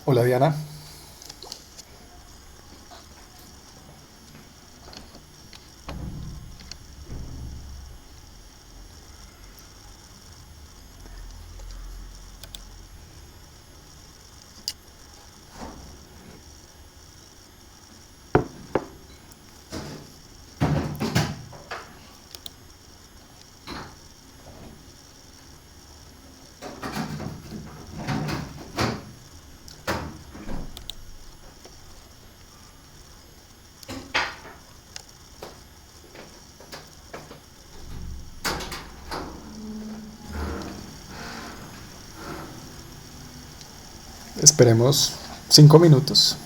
Hola Diana. Esperemos 5 minutos.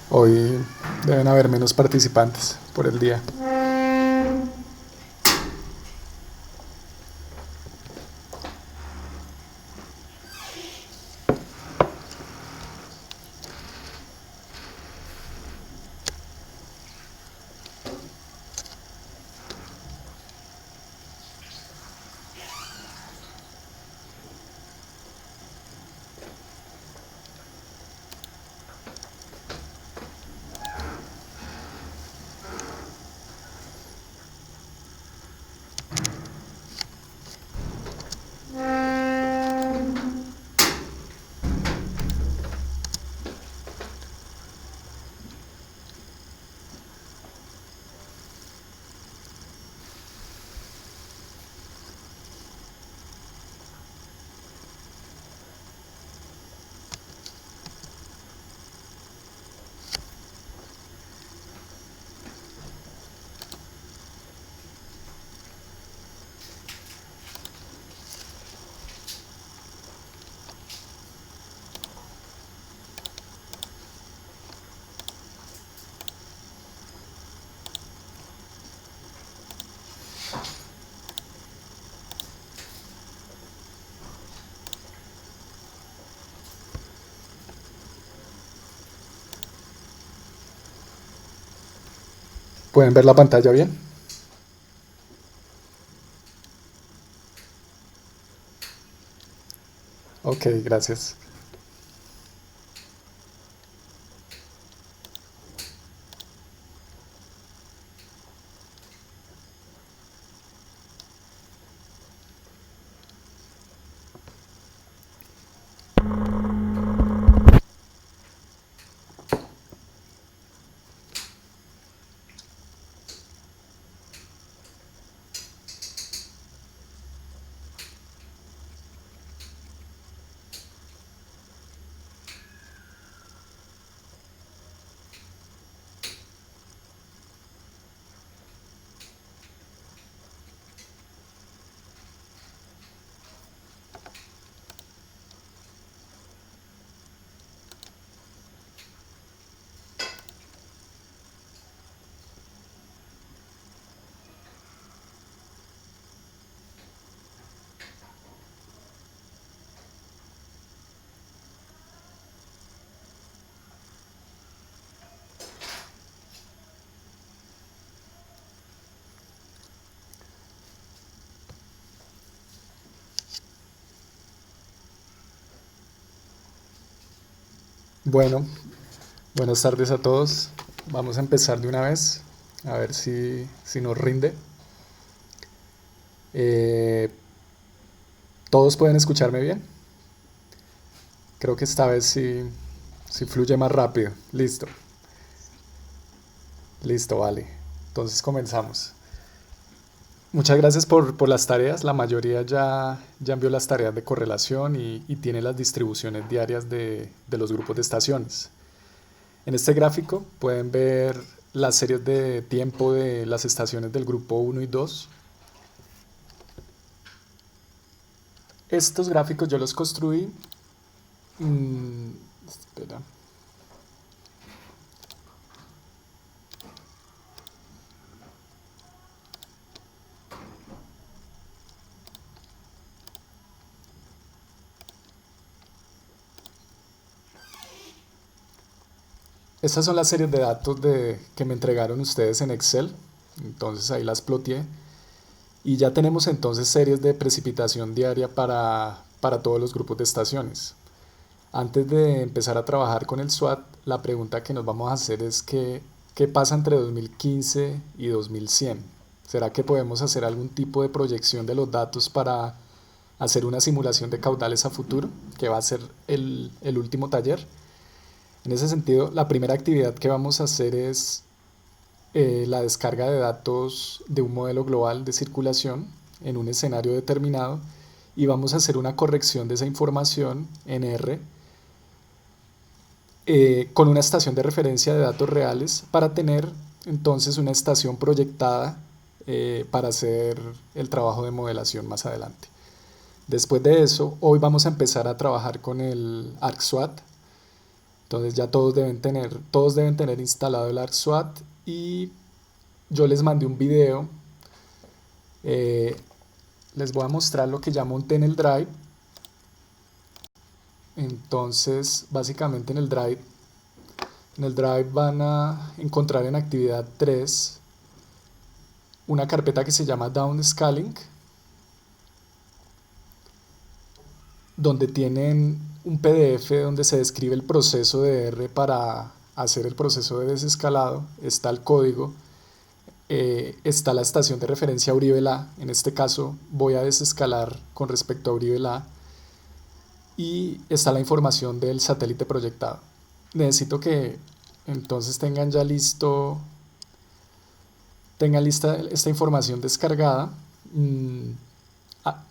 Hoy deben haber menos participantes por el día. ¿Pueden ver la pantalla bien? Ok, gracias. Bueno, buenas tardes a todos. Vamos a empezar de una vez, a ver si nos rinde. Eh, ¿Todos pueden escucharme bien? Creo que esta vez sí fluye más rápido. Listo, listo, vale. Entonces comenzamos. Muchas gracias por las tareas. La mayoría ya envió las tareas de correlación y tiene las distribuciones diarias de los grupos de estaciones. En este gráfico pueden ver las series de tiempo de las estaciones del grupo uno y 2. Estos gráficos yo los construí. Espera. Estas son las series de datos que me entregaron ustedes en Excel. Entonces ahí las ploteé. Y ya tenemos entonces series de precipitación diaria para todos los grupos de estaciones. Antes de empezar a trabajar con el SWAT, la pregunta que nos vamos a hacer es ¿qué pasa entre 2015 y 2100? ¿Será que podemos hacer algún tipo de proyección de los datos para hacer una simulación de caudales a futuro, que va a ser el último taller? En ese sentido, la primera actividad que vamos a hacer es la descarga de datos de un modelo global de circulación en un escenario determinado y vamos a hacer una corrección de esa información en R con una estación de referencia de datos reales para tener entonces una estación proyectada para hacer el trabajo de modelación más adelante. Después de eso, hoy vamos a empezar a trabajar con el ArcSWAT. Entonces ya todos deben tener instalado el ArcSWAT y yo les mandé un video. eh, Les voy a mostrar lo que ya monté en el Drive. Entonces, básicamente en el Drive van a encontrar en actividad 3 una carpeta que se llama Downscaling, donde tienen un PDF donde se describe el proceso de R para hacer el proceso de desescalado. Está el código, está la estación de referencia Uribe La. En este caso voy a desescalar con respecto a Uribe La. Y está la información del satélite proyectado. Necesito que entonces tengan lista esta información descargada.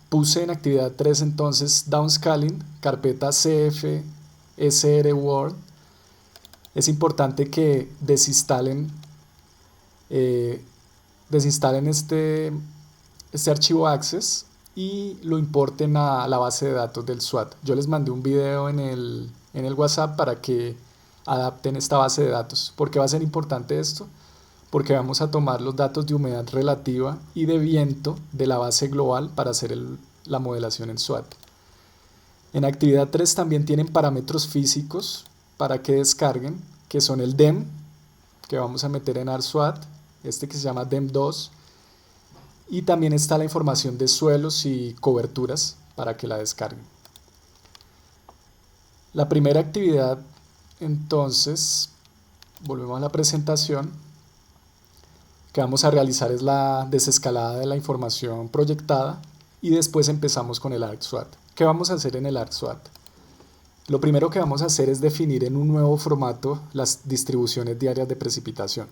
Puse en actividad 3 entonces downscaling, carpeta CF SR Word. Es importante que desinstalen este archivo Access y lo importen a la base de datos del SWAT. Yo les mandé un video en el WhatsApp para que adapten esta base de datos. ¿Por qué va a ser importante esto? Porque vamos a tomar los datos de humedad relativa y de viento de la base global para hacer la modelación en SWAT. En actividad 3 también tienen parámetros físicos para que descarguen, que son el DEM, que vamos a meter en ArcSWAT, este que se llama DEM2, y también está la información de suelos y coberturas para que la descarguen. La primera actividad, entonces, volvemos a la presentación, que vamos a realizar es la desescalada de la información proyectada y después empezamos con el ArcSWAT. ¿Qué vamos a hacer en el ArcSWAT? Lo primero que vamos a hacer es definir en un nuevo formato las distribuciones diarias de precipitación.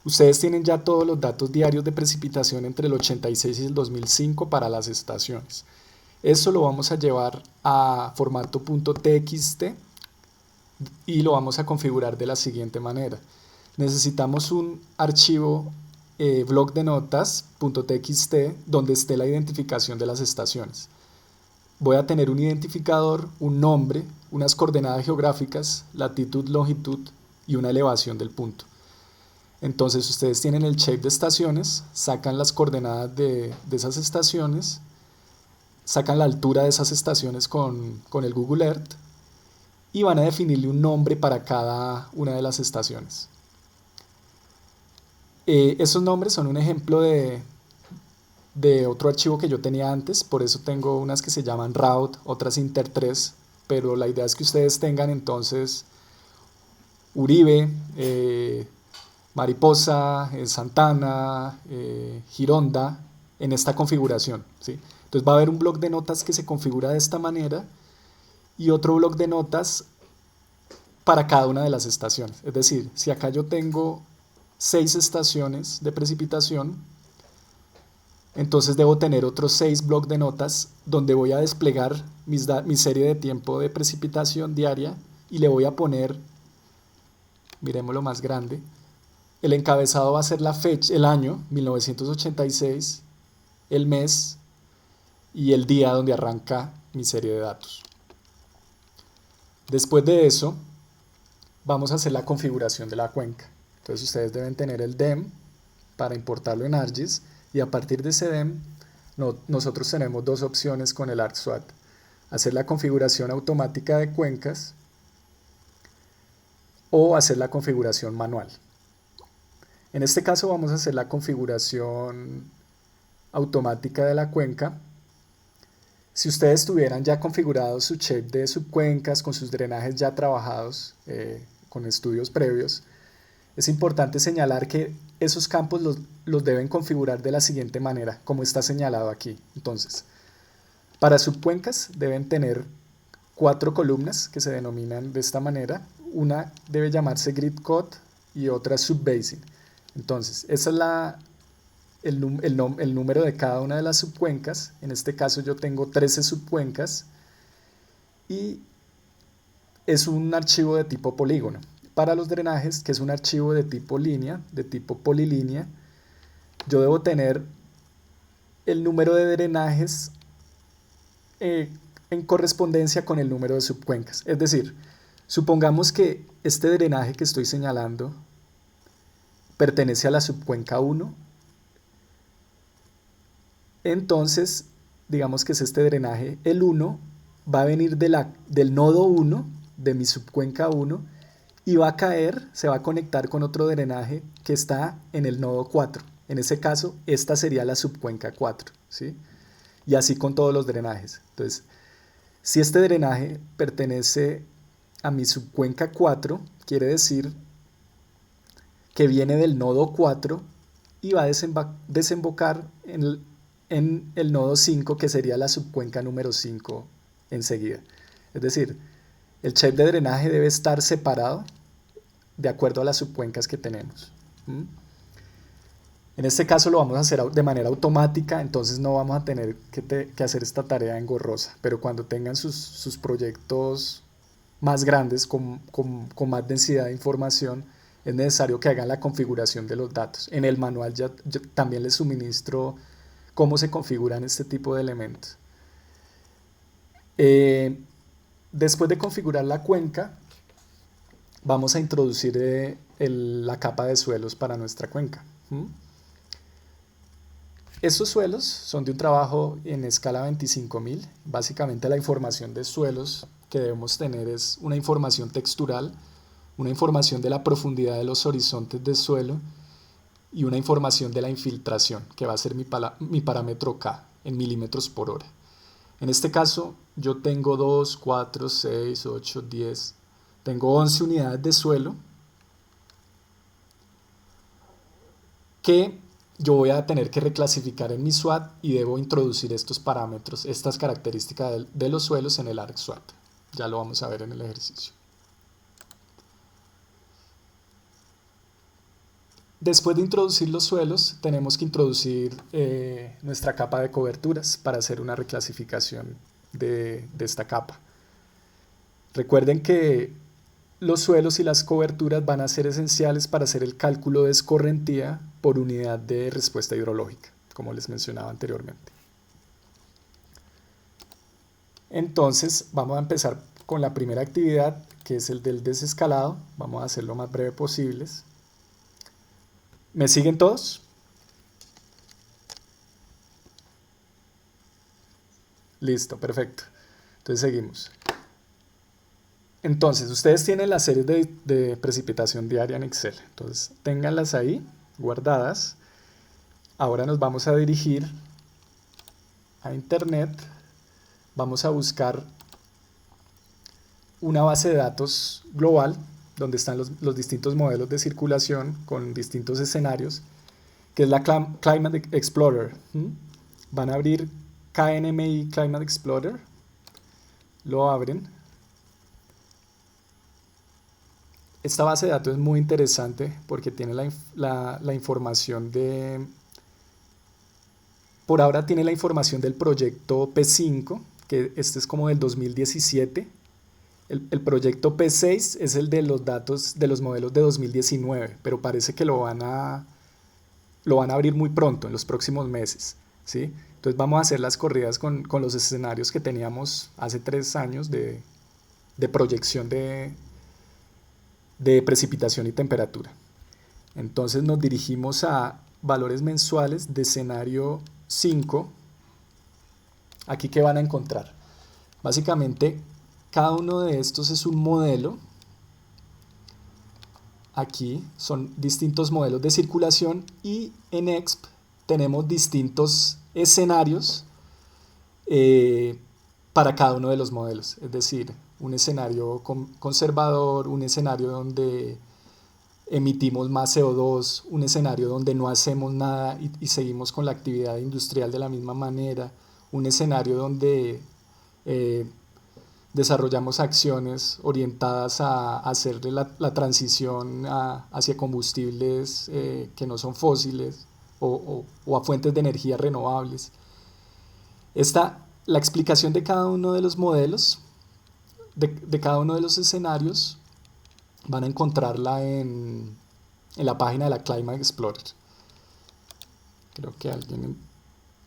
Ustedes tienen ya todos los datos diarios de precipitación entre el 86 y el 2005 para las estaciones. Eso lo vamos a llevar a formato .txt y lo vamos a configurar de la siguiente manera. Necesitamos un archivo bloc de notas .txt donde esté la identificación de las estaciones. Voy a tener un identificador, un nombre, unas coordenadas geográficas, latitud, longitud y una elevación del punto. Entonces ustedes tienen el shape de estaciones, sacan las coordenadas de esas estaciones, sacan la altura de esas estaciones con el Google Earth y van a definirle un nombre para cada una de las estaciones. Esos nombres son un ejemplo de otro archivo que yo tenía antes, por eso tengo unas que se llaman route, otras inter3, pero la idea es que ustedes tengan entonces Uribe, Mariposa, Santana, Gironda en esta configuración, ¿sí? Entonces va a haber un bloc de notas que se configura de esta manera y otro bloc de notas para cada una de las estaciones. Es decir, si acá yo tengo 6 estaciones de precipitación, entonces debo tener otros 6 blocs de notas donde voy a desplegar mi serie de tiempo de precipitación diaria y le voy a poner, miremoslo más grande, el encabezado va a ser la fecha, el año 1986, el mes y el día donde arranca mi serie de datos. Después de eso vamos a hacer la configuración de la cuenca. Entonces ustedes deben tener el DEM para importarlo en ArcGIS y a partir de ese DEM nosotros tenemos dos opciones con el ArcSWAT: hacer la configuración automática de cuencas o hacer la configuración manual. En este caso vamos a hacer la configuración automática de la cuenca. Si ustedes tuvieran ya configurado su shape de subcuencas con sus drenajes ya trabajados con estudios previos, es importante señalar que esos campos los deben configurar de la siguiente manera, como está señalado aquí. Entonces, para subcuencas deben tener 4 columnas que se denominan de esta manera. Una debe llamarse grid cut y otra subbasing. Entonces, esa es el número de cada una de las subcuencas. En este caso yo tengo 13 subcuencas y es un archivo de tipo polígono. Para los drenajes, que es un archivo de tipo línea, de tipo polilínea, yo debo tener el número de drenajes en correspondencia con el número de subcuencas. Es decir, supongamos que este drenaje que estoy señalando pertenece a la subcuenca 1, entonces digamos que es este drenaje, el 1 va a venir del nodo 1, de mi subcuenca 1, y va a caer, se va a conectar con otro drenaje que está en el nodo 4. En ese caso, esta sería la subcuenca 4, ¿sí? Y así con todos los drenajes. Entonces, si este drenaje pertenece a mi subcuenca 4, quiere decir que viene del nodo 4 y va a desembocar en el nodo 5, que sería la subcuenca número 5 enseguida. Es decir, el shape de drenaje debe estar separado de acuerdo a las subcuencas que tenemos. En este caso lo vamos a hacer de manera automática, entonces no vamos a tener que hacer esta tarea engorrosa, pero cuando tengan sus proyectos más grandes, con más densidad de información, es necesario que hagan la configuración de los datos. En el manual yo también les suministro cómo se configuran este tipo de elementos. Después de configurar la cuenca, vamos a introducir la capa de suelos para nuestra cuenca. Estos suelos son de un trabajo en escala 25.000. Básicamente la información de suelos que debemos tener es una información textural, una información de la profundidad de los horizontes de suelo y una información de la infiltración, que va a ser mi parámetro K en milímetros por hora. En este caso yo tengo 2, 4, 6, 8, 10, tengo 11 unidades de suelo que yo voy a tener que reclasificar en mi SWAT y debo introducir estos parámetros, estas características de los suelos en el ArcSWAT. Ya lo vamos a ver en el ejercicio. Después de introducir los suelos, tenemos que introducir nuestra capa de coberturas para hacer una reclasificación de esta capa. Recuerden que los suelos y las coberturas van a ser esenciales para hacer el cálculo de escorrentía por unidad de respuesta hidrológica, como les mencionaba anteriormente. Entonces vamos a empezar con la primera actividad, que es el del desescalado. Vamos a hacerlo lo más breve posible. ¿Me siguen todos? Listo, perfecto. Entonces seguimos. Entonces, ustedes tienen las series de precipitación diaria en Excel. Entonces, ténganlas ahí, guardadas. Ahora nos vamos a dirigir a Internet. Vamos a buscar una base de datos global, donde están los distintos modelos de circulación con distintos escenarios, que es la Climate Explorer. Van a abrir KNMI Climate Explorer. Lo abren. Esta base de datos es muy interesante porque tiene la información por ahora tiene la información del proyecto P5, que este es como del 2017. El proyecto P6 es el de los datos de los modelos de 2019, pero parece que lo van a abrir muy pronto, en los próximos meses, ¿sí? Entonces vamos a hacer las corridas con los escenarios que teníamos hace 3 años de proyección de precipitación y temperatura. Entonces nos dirigimos a valores mensuales de escenario 5. Aquí, ¿qué van a encontrar? Básicamente, cada uno de estos es un modelo aquí son distintos modelos de circulación y en EXP tenemos distintos escenarios para cada uno de los modelos. Es decir, un escenario conservador, un escenario donde emitimos más CO2, un escenario donde no hacemos nada y seguimos con la actividad industrial de la misma manera, un escenario donde desarrollamos acciones orientadas a hacer la transición hacia combustibles que no son fósiles o a fuentes de energía renovables. La explicación de cada uno de los modelos, de cada uno de los escenarios, van a encontrarla en la página de la Climate Explorer. Creo que alguien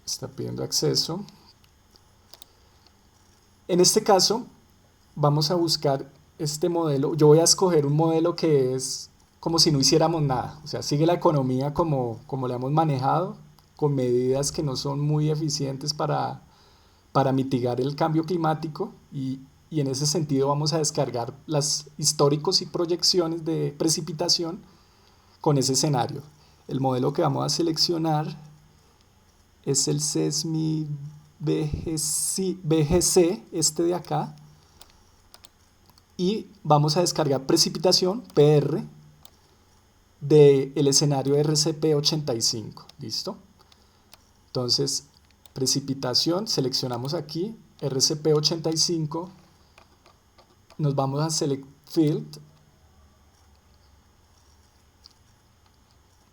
está pidiendo acceso. En este caso, vamos a buscar este modelo. Yo voy a escoger un modelo que es como si no hiciéramos nada. O sea, sigue la economía como la hemos manejado, con medidas que no son muy eficientes para mitigar el cambio climático y en ese sentido vamos a descargar las históricos y proyecciones de precipitación con ese escenario. El modelo que vamos a seleccionar es el SESMI BGC, este de acá, y vamos a descargar precipitación, PR, del escenario RCP85, ¿listo? Entonces, precipitación, seleccionamos aquí, RCP85, nos vamos a Select Field,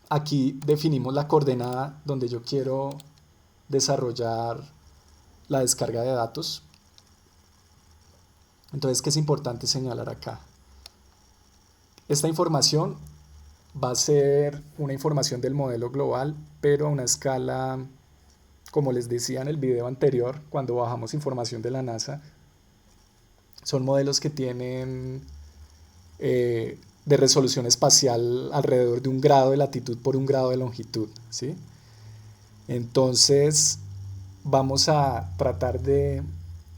aquí definimos la coordenada donde yo quiero desarrollar la descarga de datos. Entonces, ¿qué es importante señalar acá? Esta información va a ser una información del modelo global, pero a una escala, como les decía en el video anterior, cuando bajamos información de la NASA, son modelos que tienen de resolución espacial alrededor de 1 grado de latitud por 1 grado de longitud, ¿sí? Entonces vamos a tratar de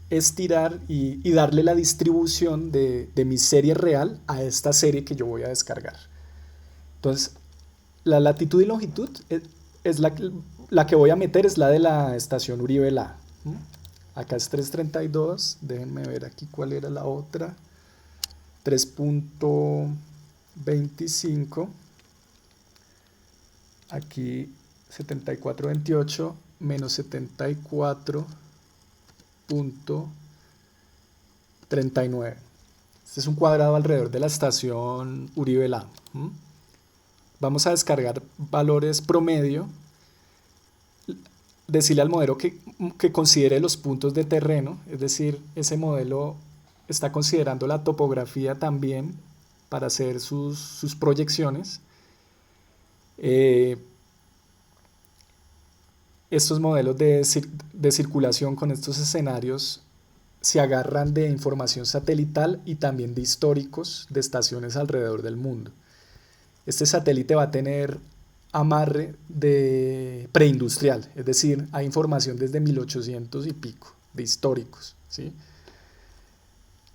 estirar y darle la distribución de mi serie real a esta serie que yo voy a descargar. Entonces la latitud y longitud es la que voy a meter, es la de la estación Uribe La. Acá es 332, déjenme ver aquí cuál era la otra, 3.25, aquí 7428 menos 74.39. Este es un cuadrado alrededor de la estación Uribe La. Vamos a descargar valores promedio, decirle al modelo que considere los puntos de terreno, es decir, ese modelo está considerando la topografía también para hacer sus proyecciones. Estos modelos de circulación con estos escenarios se agarran de información satelital y también de históricos de estaciones alrededor del mundo. Este satélite va a tener amarre de preindustrial, es decir, hay información desde 1800 y pico de históricos, ¿sí?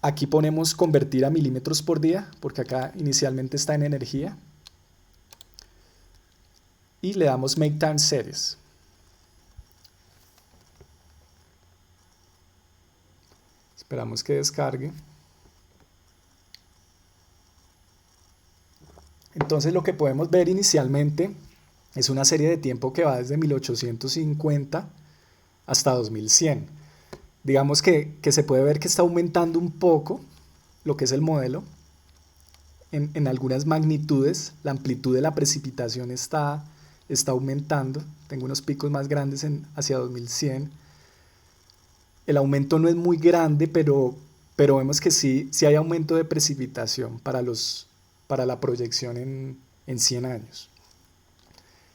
Aquí ponemos convertir a milímetros por día, porque acá inicialmente está en energía, y le damos Make Time Series. Esperamos que descargue. Entonces lo que podemos ver inicialmente es una serie de tiempo que va desde 1850 hasta 2100. Digamos que se puede ver que está aumentando un poco lo que es el modelo. En algunas magnitudes la amplitud de la precipitación está aumentando. Tengo unos picos más grandes hacia 2100. El aumento no es muy grande, pero vemos que sí hay aumento de precipitación para la proyección en 100 años.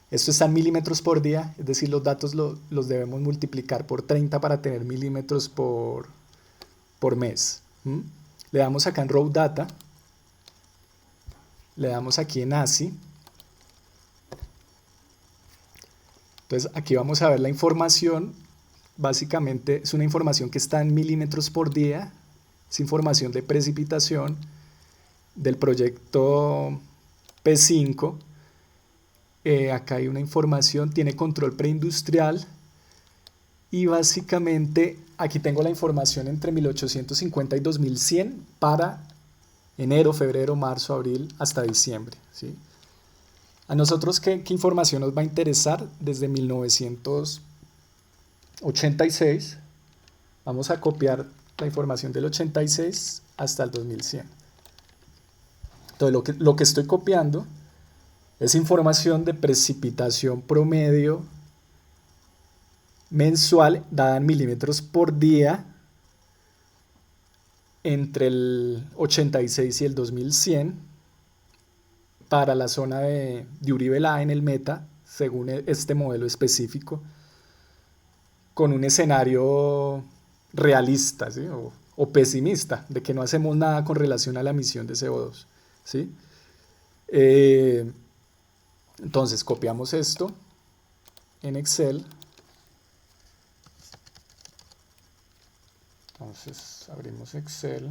Esto está en milímetros por día, es decir, los datos los debemos multiplicar por 30 para tener milímetros por mes. Le damos acá en Raw Data, le damos aquí en ASI. Entonces aquí vamos a ver la información. Básicamente es una información que está en milímetros por día, es información de precipitación del proyecto P5. Acá hay una información, tiene control preindustrial y básicamente aquí tengo la información entre 1850 y 2100 para enero, febrero, marzo, abril hasta diciembre, ¿sí? A nosotros, ¿qué información nos va a interesar? Desde 1986, vamos a copiar la información del 86 hasta el 2100. Entonces, lo que estoy copiando es información de precipitación promedio mensual dada en milímetros por día entre el 86 y el 2100 para la zona de Uribe-La en el Meta, según este modelo específico, con un escenario realista, ¿sí? o pesimista, de que no hacemos nada con relación a la emisión de CO2. ¿Sí? Eh, entonces copiamos esto en Excel. Entonces abrimos Excel.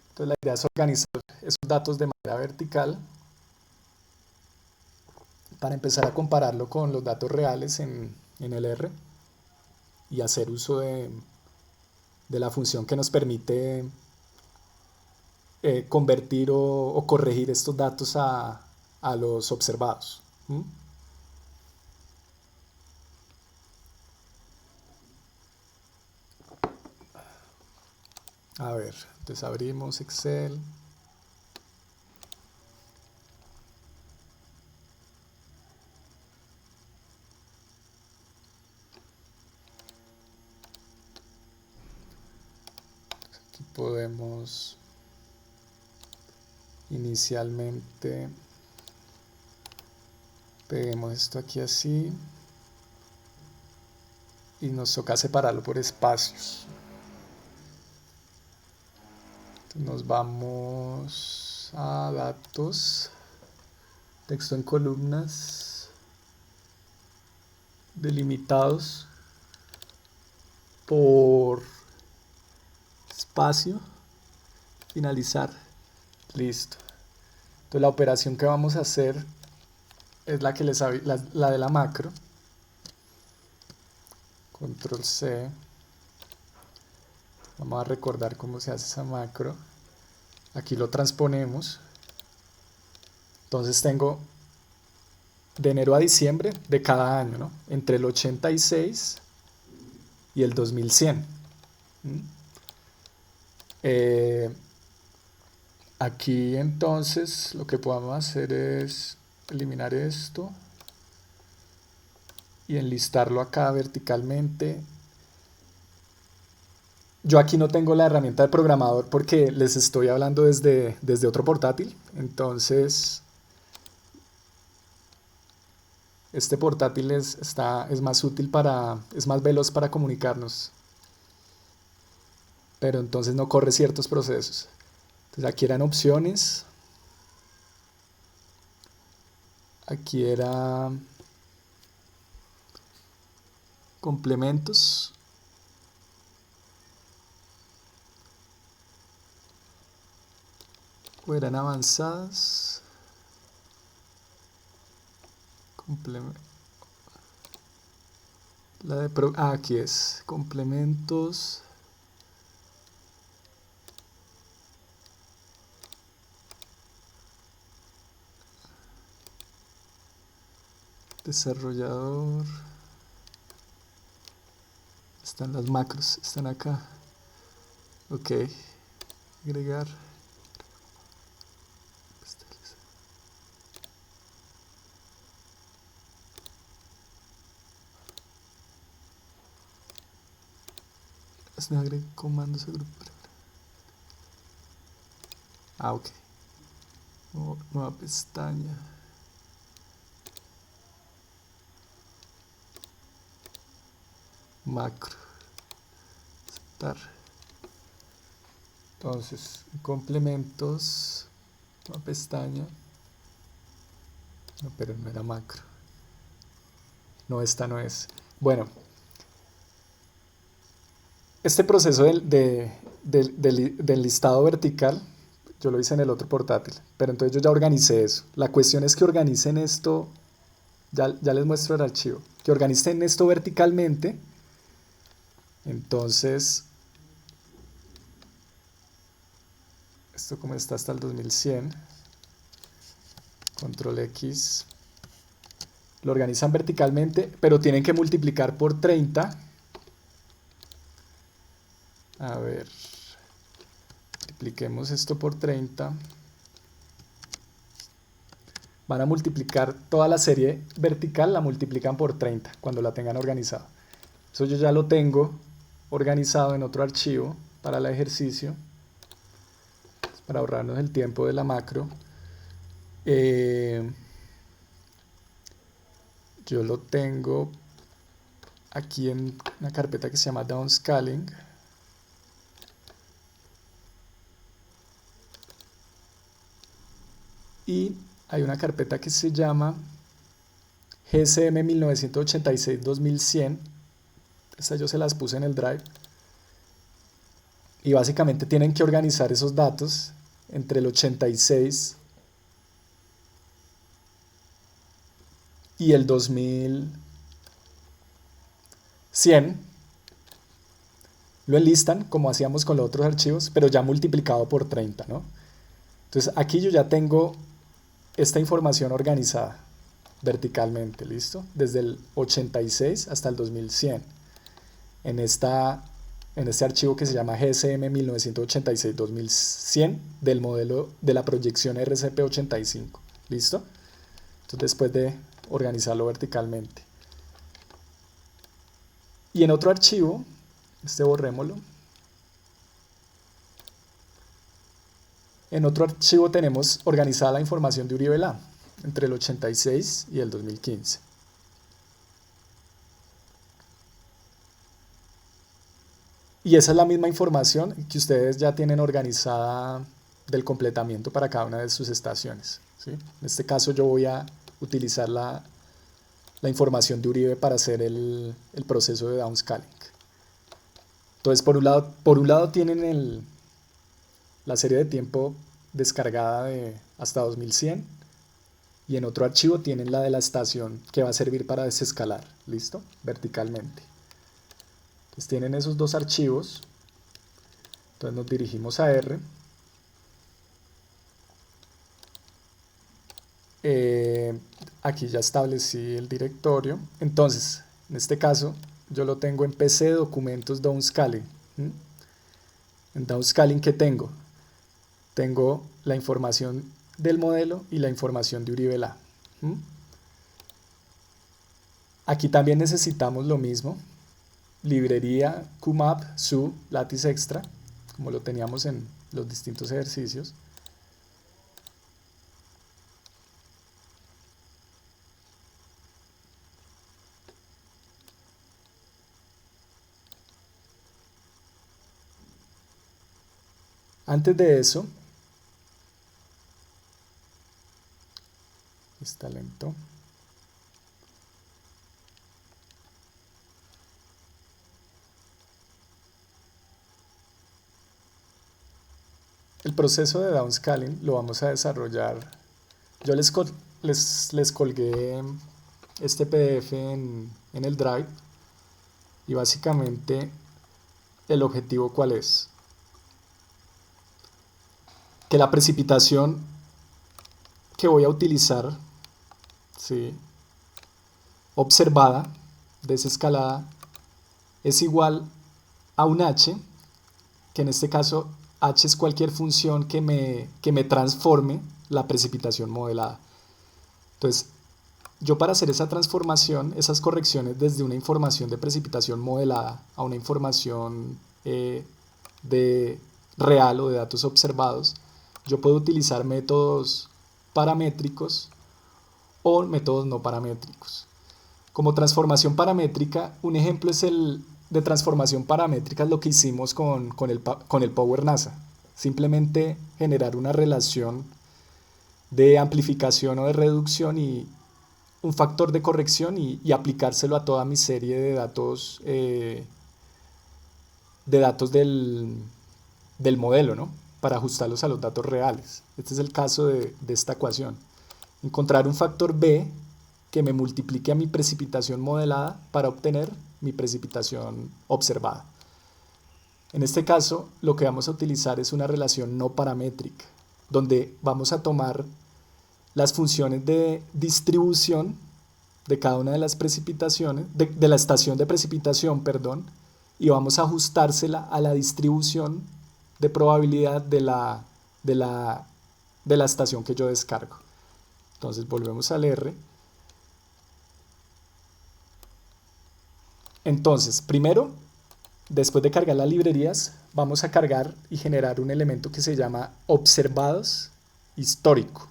Entonces la idea es organizar esos datos de manera vertical para empezar a compararlo con los datos reales en el R y hacer uso de la función que nos permite convertir o corregir estos datos a los observados. ¿Mm? A ver, entonces abrimos Excel. Aquí podemos inicialmente, peguemos esto aquí así y nos toca separarlo por espacios. Entonces nos vamos a datos, texto en columnas, delimitados por espacio, finalizar, listo. Entonces la operación que vamos a hacer es la que la de la macro. Control C. Vamos a recordar cómo se hace esa macro. Aquí lo transponemos. Entonces tengo de enero a diciembre de cada año, ¿no? Entre el 86 y el 2100. Aquí entonces lo que podemos hacer es eliminar esto y enlistarlo acá verticalmente. Yo aquí no tengo la herramienta de programador porque les estoy hablando desde otro portátil. Entonces, este portátil es más útil es más veloz para comunicarnos. Pero entonces no corre ciertos procesos. Entonces aquí eran opciones. Aquí era complementos. O eran avanzadas. Aquí es complementos. Desarrollador. Están las macros, están acá. Ok. Agregar. Agregar comandos a grupo. Ok. Nueva pestaña. Macro. Aceptar. Entonces, complementos. Nueva pestaña. No, pero no era macro. No, esta no es. Bueno, Este proceso del listado vertical, yo lo hice en el otro portátil, pero entonces yo ya organicé eso. La cuestión es que organicen esto, ya les muestro el archivo, que organicen esto verticalmente. Entonces, esto como está hasta el 2100, control X, lo organizan verticalmente, pero tienen que multiplicar por 30. A ver, multipliquemos esto por 30. Van a multiplicar toda la serie vertical, la multiplican por 30 cuando la tengan organizada. Eso yo ya lo tengo organizado en otro archivo para el ejercicio, para ahorrarnos el tiempo de la macro. Yo lo tengo aquí en una carpeta que se llama downscaling. Y hay una carpeta que se llama GSM 1986-2100. Esta yo se las puse en el drive. Y básicamente tienen que organizar esos datos entre el 86 y el 2100. Lo enlistan como hacíamos con los otros archivos, pero ya multiplicado por 30, ¿no? Entonces aquí yo ya tengo esta información organizada verticalmente, ¿listo? Desde el 86 hasta el 2100 en este archivo que se llama GSM 1986-2100 del modelo de la proyección RCP85, ¿listo? Entonces después de organizarlo verticalmente. Y en otro archivo, borrémoslo. En otro archivo tenemos organizada la información de Uribe La entre el 86 y el 2015. Y esa es la misma información que ustedes ya tienen organizada del completamiento para cada una de sus estaciones, ¿sí? En este caso yo voy a utilizar la información de Uribe para hacer el proceso de downscaling. Entonces por un lado tienen la serie de tiempo descargada de hasta 2100 y en otro archivo tienen la de la estación que va a servir para desescalar, ¿listo? Verticalmente. Entonces tienen esos dos archivos. Entonces nos dirigimos a R. Aquí ya establecí el directorio. Entonces, en este caso, yo lo tengo en PC documentos downscaling. En downscaling, ¿qué tengo? Tengo la información del modelo y la información de Uribe La. Aquí también necesitamos lo mismo. Librería QMAP, SU, Lattice Extra, como lo teníamos en los distintos ejercicios. Antes de eso, está lento. El proceso de downscaling lo vamos a desarrollar. Yo les colgué este PDF en el Drive y básicamente el objetivo ¿cuál es? Que la precipitación que voy a utilizar, ¿sí?, observada, desescalada, es igual a un H, que en este caso H es cualquier función que me transforme la precipitación modelada. Entonces, yo para hacer esa transformación, esas correcciones desde una información de precipitación modelada a una información de real o de datos observados, yo puedo utilizar métodos paramétricos o métodos no paramétricos. Como transformación paramétrica, un ejemplo es de transformación paramétrica es lo que hicimos con el Power NASA. Simplemente generar una relación de amplificación o de reducción y un factor de corrección y aplicárselo a toda mi serie de datos de de datos del modelo, ¿no? Para ajustarlos a los datos reales. Este es el caso de esta ecuación. Encontrar un factor B que me multiplique a mi precipitación modelada para obtener mi precipitación observada. En este caso, lo que vamos a utilizar es una relación no paramétrica, donde vamos a tomar las funciones de distribución de cada una de las precipitaciones, de la estación de precipitación, perdón, y vamos a ajustársela a la distribución de probabilidad de la estación que yo descargo. Entonces volvemos al R. Entonces, primero, después de cargar las librerías, vamos a cargar y generar un elemento que se llama observados histórico.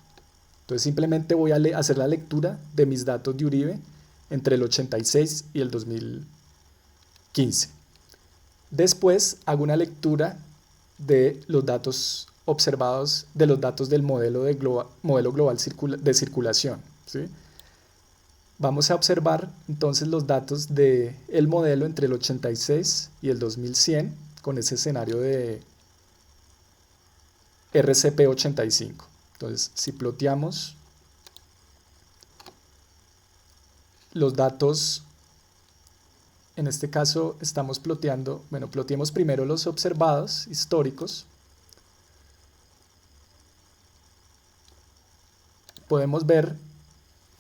Entonces simplemente voy a hacer la lectura de mis datos de Uribe entre el 86 y el 2015. Después hago una lectura de los datos observados, de los datos del modelo global de circulación, ¿sí? Vamos a observar entonces los datos del modelo entre el 86 y el 2100 con ese escenario de RCP85. Entonces, si ploteamos los datos, en este caso estamos ploteando, bueno, ploteemos primero los observados históricos. Podemos ver,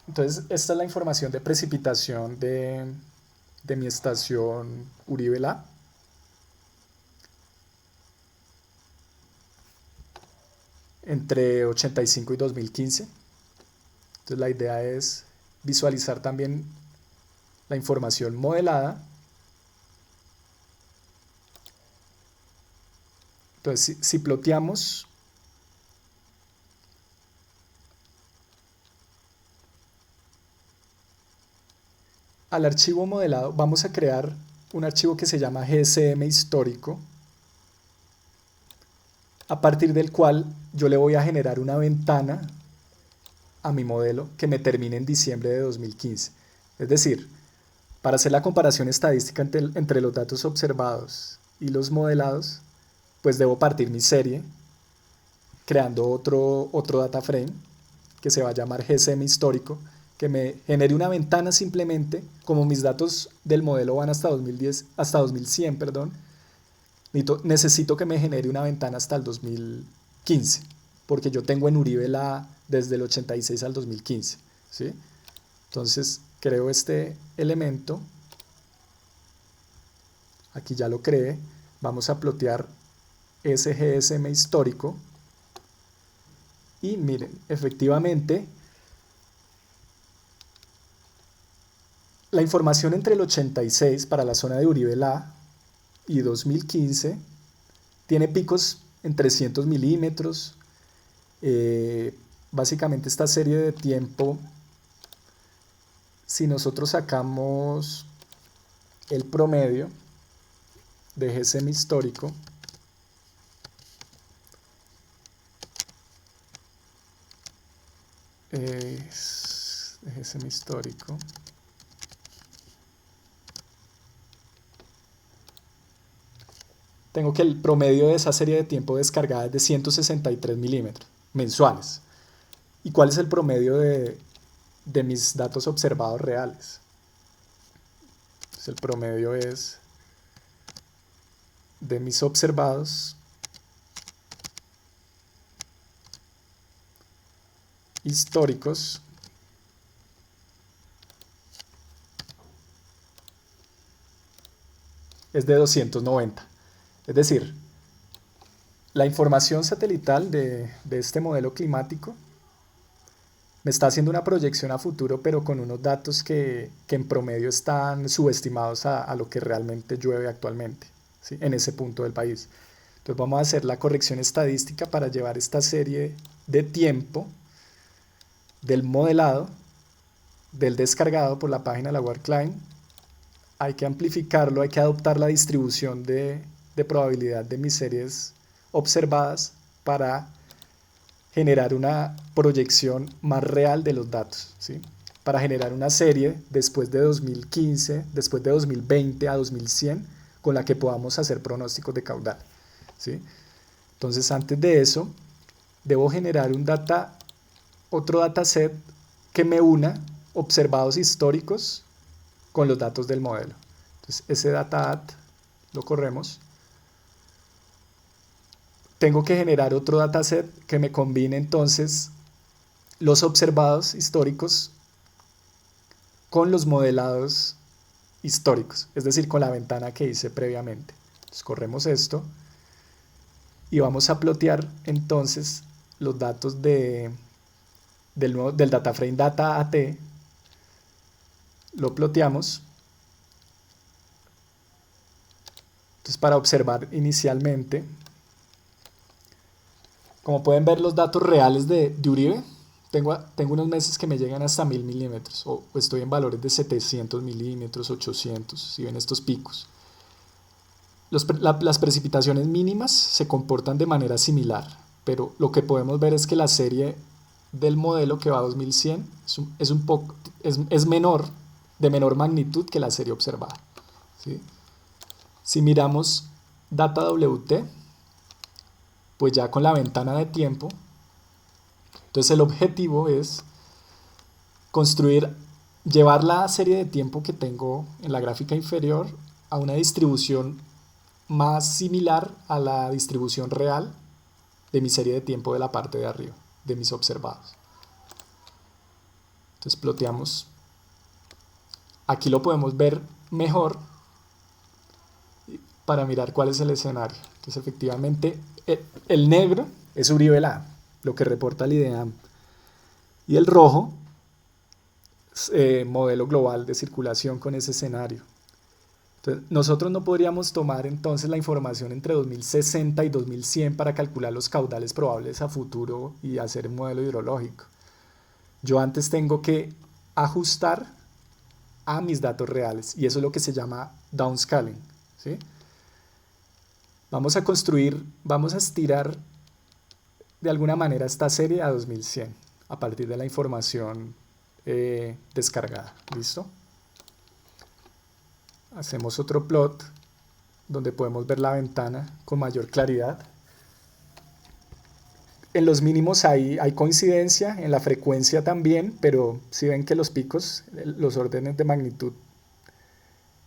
entonces esta es la información de precipitación de mi estación Uribe-La. Entre 85 y 2015. Entonces la idea es visualizar también la información modelada. Entonces si ploteamos al archivo modelado, vamos a crear un archivo que se llama GSM histórico, a partir del cual yo le voy a generar una ventana a mi modelo que me termine en diciembre de 2015. Es decir, para hacer la comparación estadística entre los datos observados y los modelados, pues debo partir mi serie creando otro data frame que se va a llamar GSM histórico, que me genere una ventana simplemente, como mis datos del modelo van hasta 2100, perdón, necesito que me genere una ventana hasta el 2015, porque yo tengo en Uribe desde el 86 al 2015, ¿sí? Entonces creo este elemento, aquí ya lo creé, vamos a plotear ese GSM histórico y miren, efectivamente la información entre el 86 para la zona de Uribe-La y 2015 tiene picos en 300 milímetros. Básicamente esta serie de tiempo, si nosotros sacamos el promedio de GSM histórico, GSM histórico, tengo que el promedio de esa serie de tiempo descargada es de 163 milímetros mensuales. ¿Y cuál es el promedio de mis datos observados reales? Entonces el promedio es de mis observados históricos es de 290. Es decir, la información satelital de este modelo climático me está haciendo una proyección a futuro, pero con unos datos que en promedio están subestimados a lo que realmente llueve actualmente, ¿sí? En ese punto del país. Entonces vamos a hacer la corrección estadística para llevar esta serie de tiempo del modelado, del descargado por la página de la WarClimate. Hay que amplificarlo, hay que adoptar la distribución de probabilidad de mis series observadas para generar una proyección más real de los datos, ¿sí? Para generar una serie después de 2015, después de 2020 a 2100, con la que podamos hacer pronósticos de caudal, ¿sí? Entonces, antes de eso, debo generar otro dataset que me una observados históricos con los datos del modelo. Entonces, ese data.at lo corremos. Tengo que generar otro dataset que me combine entonces los observados históricos con los modelados históricos, es decir, con la ventana que hice previamente. Entonces, corremos esto y vamos a plotear entonces los datos del dataframe data.at. Lo ploteamos. Entonces, para observar inicialmente, como pueden ver, los datos reales de Uribe, tengo unos meses que me llegan hasta 1000 milímetros, o estoy en valores de 700 milímetros, 800, si ven estos picos. Las precipitaciones mínimas se comportan de manera similar, pero lo que podemos ver es que la serie del modelo que va a 2100 es menor, de menor magnitud que la serie observada, ¿sí? Si miramos data WT, pues ya con la ventana de tiempo, entonces el objetivo es llevar la serie de tiempo que tengo en la gráfica inferior a una distribución más similar a la distribución real de mi serie de tiempo de la parte de arriba, de mis observados. Entonces ploteamos. Aquí lo podemos ver mejor para mirar cuál es el escenario. Entonces efectivamente el negro es Uribe La, lo que reporta el IDEAM, y el rojo modelo global de circulación con ese escenario. Entonces, nosotros no podríamos tomar entonces la información entre 2060 y 2100 para calcular los caudales probables a futuro y hacer un modelo hidrológico. Yo antes tengo que ajustar a mis datos reales, y eso es lo que se llama downscaling, ¿sí? Vamos a estirar de alguna manera esta serie a 2100 a partir de la información descargada. ¿Listo? Hacemos otro plot donde podemos ver la ventana con mayor claridad. En los mínimos hay coincidencia, en la frecuencia también, pero si ven que los picos, los órdenes de magnitud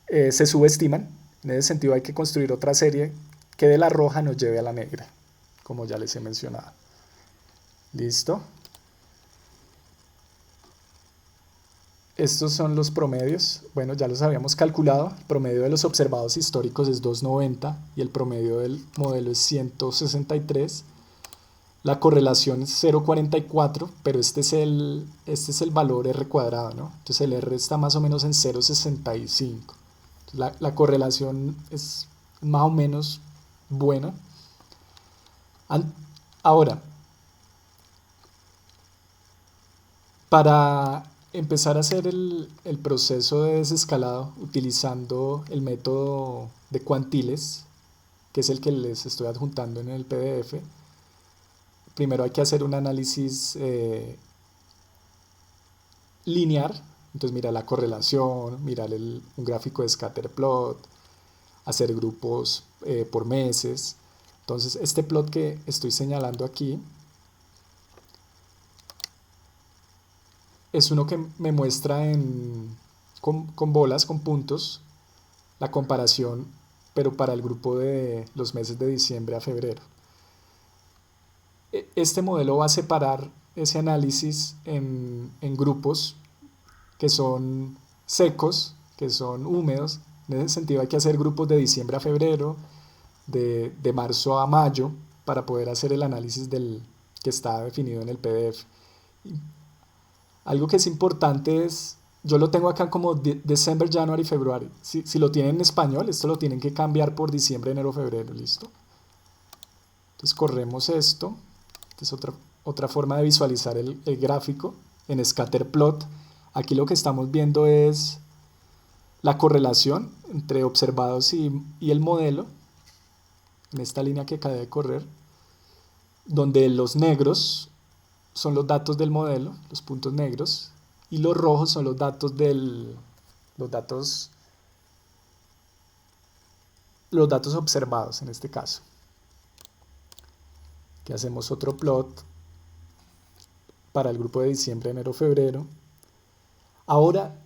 se subestiman. En ese sentido hay que construir otra serie que de la roja nos lleve a la negra, como ya les he mencionado. ¿Listo? Estos son los promedios. Bueno, ya los habíamos calculado. El promedio de los observados históricos es 290 y el promedio del modelo es 163. La correlación es 0,44, pero este es el valor R cuadrado, ¿no? Entonces el R está más o menos en 0,65. La correlación es más o menos buena. Ahora, para empezar a hacer el proceso de desescalado utilizando el método de cuantiles, que es el que les estoy adjuntando en el PDF, primero hay que hacer un análisis lineal. Entonces mirar la correlación, mirar un gráfico de scatter plot, hacer grupos por meses. Entonces este plot que estoy señalando aquí es uno que me muestra con bolas, con puntos, la comparación, pero para el grupo de los meses de diciembre a febrero. Este modelo va a separar ese análisis en grupos que son secos, que son húmedos. En ese sentido hay que hacer grupos de diciembre a febrero, de marzo a mayo, para poder hacer el análisis que está definido en el PDF. Algo que es importante es, yo lo tengo acá como December, January, February. Si lo tienen en español, esto lo tienen que cambiar por diciembre, enero, febrero, ¿listo? Entonces corremos esto. Esta es otra forma de visualizar el gráfico en scatterplot. Aquí lo que estamos viendo es la correlación entre observados y el modelo, en esta línea que acabé de correr, donde los negros son los datos del modelo, los puntos negros, y los rojos son los datos los datos observados en este caso. Aquí hacemos otro plot para el grupo de diciembre, enero, febrero. Ahora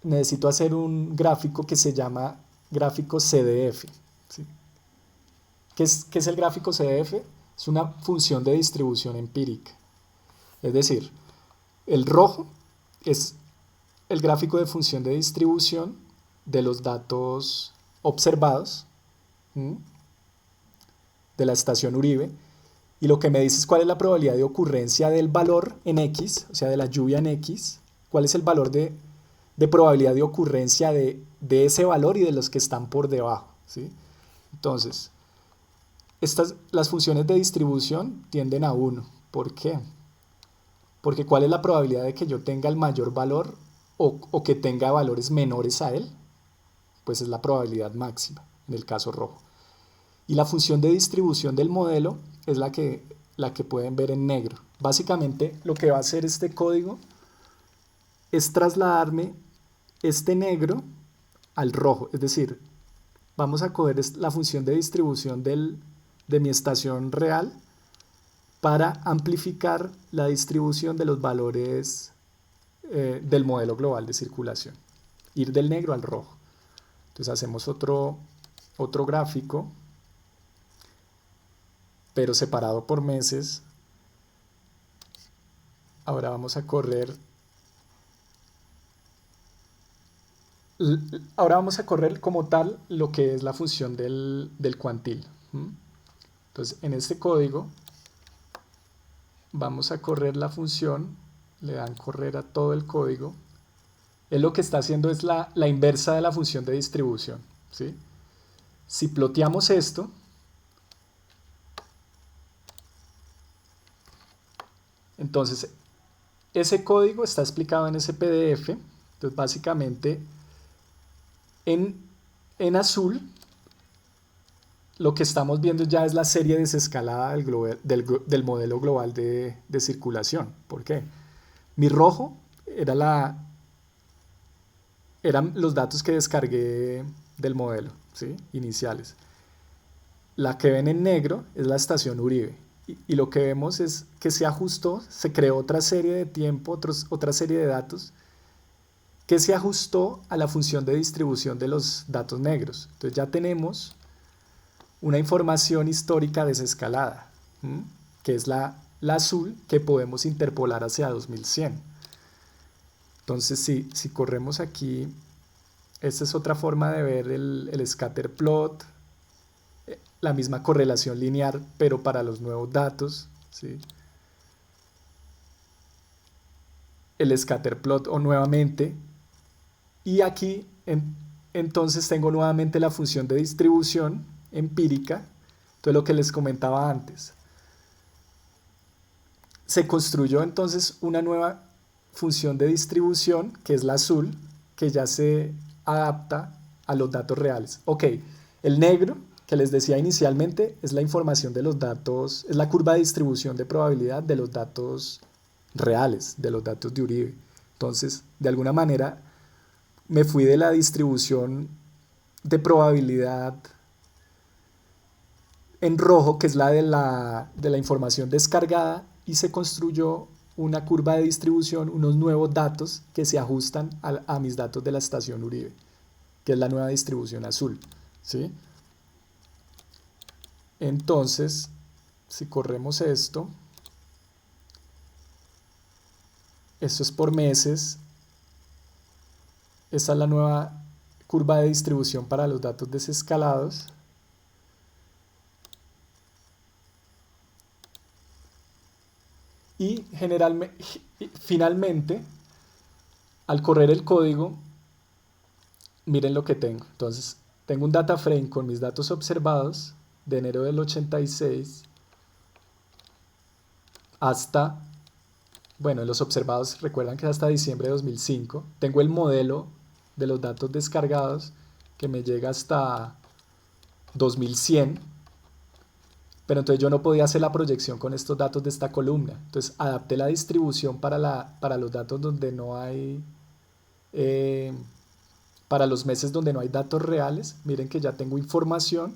necesito hacer un gráfico que se llama gráfico CDF, ¿sí? ¿Qué es el gráfico CDF? Es una función de distribución empírica. Es decir, el rojo es el gráfico de función de distribución de los datos observados, ¿sí?, de la estación Uribe, y lo que me dice es cuál es la probabilidad de ocurrencia del valor en X, o sea, de la lluvia en X, cuál es el valor de probabilidad de ocurrencia de ese valor y de los que están por debajo, ¿sí? Entonces, las funciones de distribución tienden a 1. ¿Por qué? Porque ¿cuál es la probabilidad de que yo tenga el mayor valor o que tenga valores menores a él? Pues es la probabilidad máxima, en el caso rojo. Y la función de distribución del modelo es la que pueden ver en negro. Básicamente lo que va a hacer este código es trasladarme este negro al rojo. Es decir, vamos a coger la función de distribución de mi estación real para amplificar la distribución de los valores del modelo global de circulación. Ir del negro al rojo. Entonces hacemos otro gráfico, pero separado por meses. Ahora vamos a correr. Ahora vamos a correr como tal lo que es la función del cuantil. Entonces en este código vamos a correr la función, le dan correr a todo el código. Él lo que está haciendo es la inversa de la función de distribución, ¿sí? Si ploteamos esto, entonces ese código está explicado en ese PDF. Entonces básicamente en azul lo que estamos viendo ya es la serie desescalada del modelo global de circulación. ¿Por qué? Mi rojo eran los datos que descargué del modelo, ¿sí?, iniciales. La que ven en negro es la estación Uribe. Y lo que vemos es que se ajustó, se creó otra serie de tiempo, otra serie de datos que se ajustó a la función de distribución de los datos negros. Entonces ya tenemos una información histórica desescalada, que es la azul, que podemos interpolar hacia 2100. Entonces si corremos aquí, esta es otra forma de ver el scatter plot, la misma correlación lineal, pero para los nuevos datos, ¿sí? El scatter plot o nuevamente, y aquí entonces tengo nuevamente la función de distribución empírica. Entonces lo que les comentaba antes, se construyó entonces una nueva función de distribución, que es la azul, que ya se adapta a los datos reales. Ok, el negro, que les decía inicialmente, es la información de los datos, es la curva de distribución de probabilidad de los datos reales, de los datos de Uribe. Entonces, de alguna manera, me fui de la distribución de probabilidad en rojo, que es la de la información descargada, y se construyó una curva de distribución, unos nuevos datos que se ajustan a mis datos de la estación Uribe, que es la nueva distribución azul, ¿sí? Entonces, si corremos esto es por meses. Esta es la nueva curva de distribución para los datos desescalados. Y finalmente, al correr el código, miren lo que tengo. Entonces, tengo un data frame con mis datos observados de enero del 86 hasta, bueno, los observados recuerdan que es hasta diciembre de 2005. Tengo el modelo de los datos descargados que me llega hasta 2100. Pero entonces yo no podía hacer la proyección con estos datos de esta columna. Entonces adapté la distribución para los datos donde no hay Para los meses donde no hay datos reales, miren que ya tengo información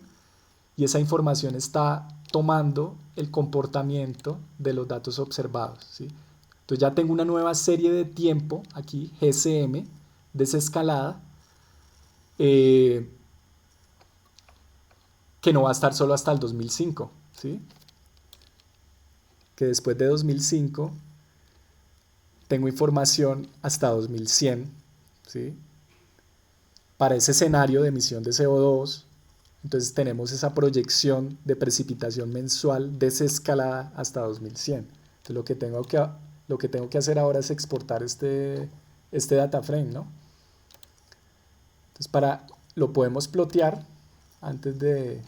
y esa información está tomando el comportamiento de los datos observados, ¿sí? Entonces ya tengo una nueva serie de tiempo aquí, GCM, desescalada, eh, que no va a estar solo hasta el 2005, ¿sí? Que después de 2005 tengo información hasta 2100, ¿sí? Para ese escenario de emisión de CO2, entonces tenemos esa proyección de precipitación mensual desescalada hasta 2100. Entonces lo que tengo que hacer ahora es exportar este data frame, ¿no? Entonces lo podemos plotear antes de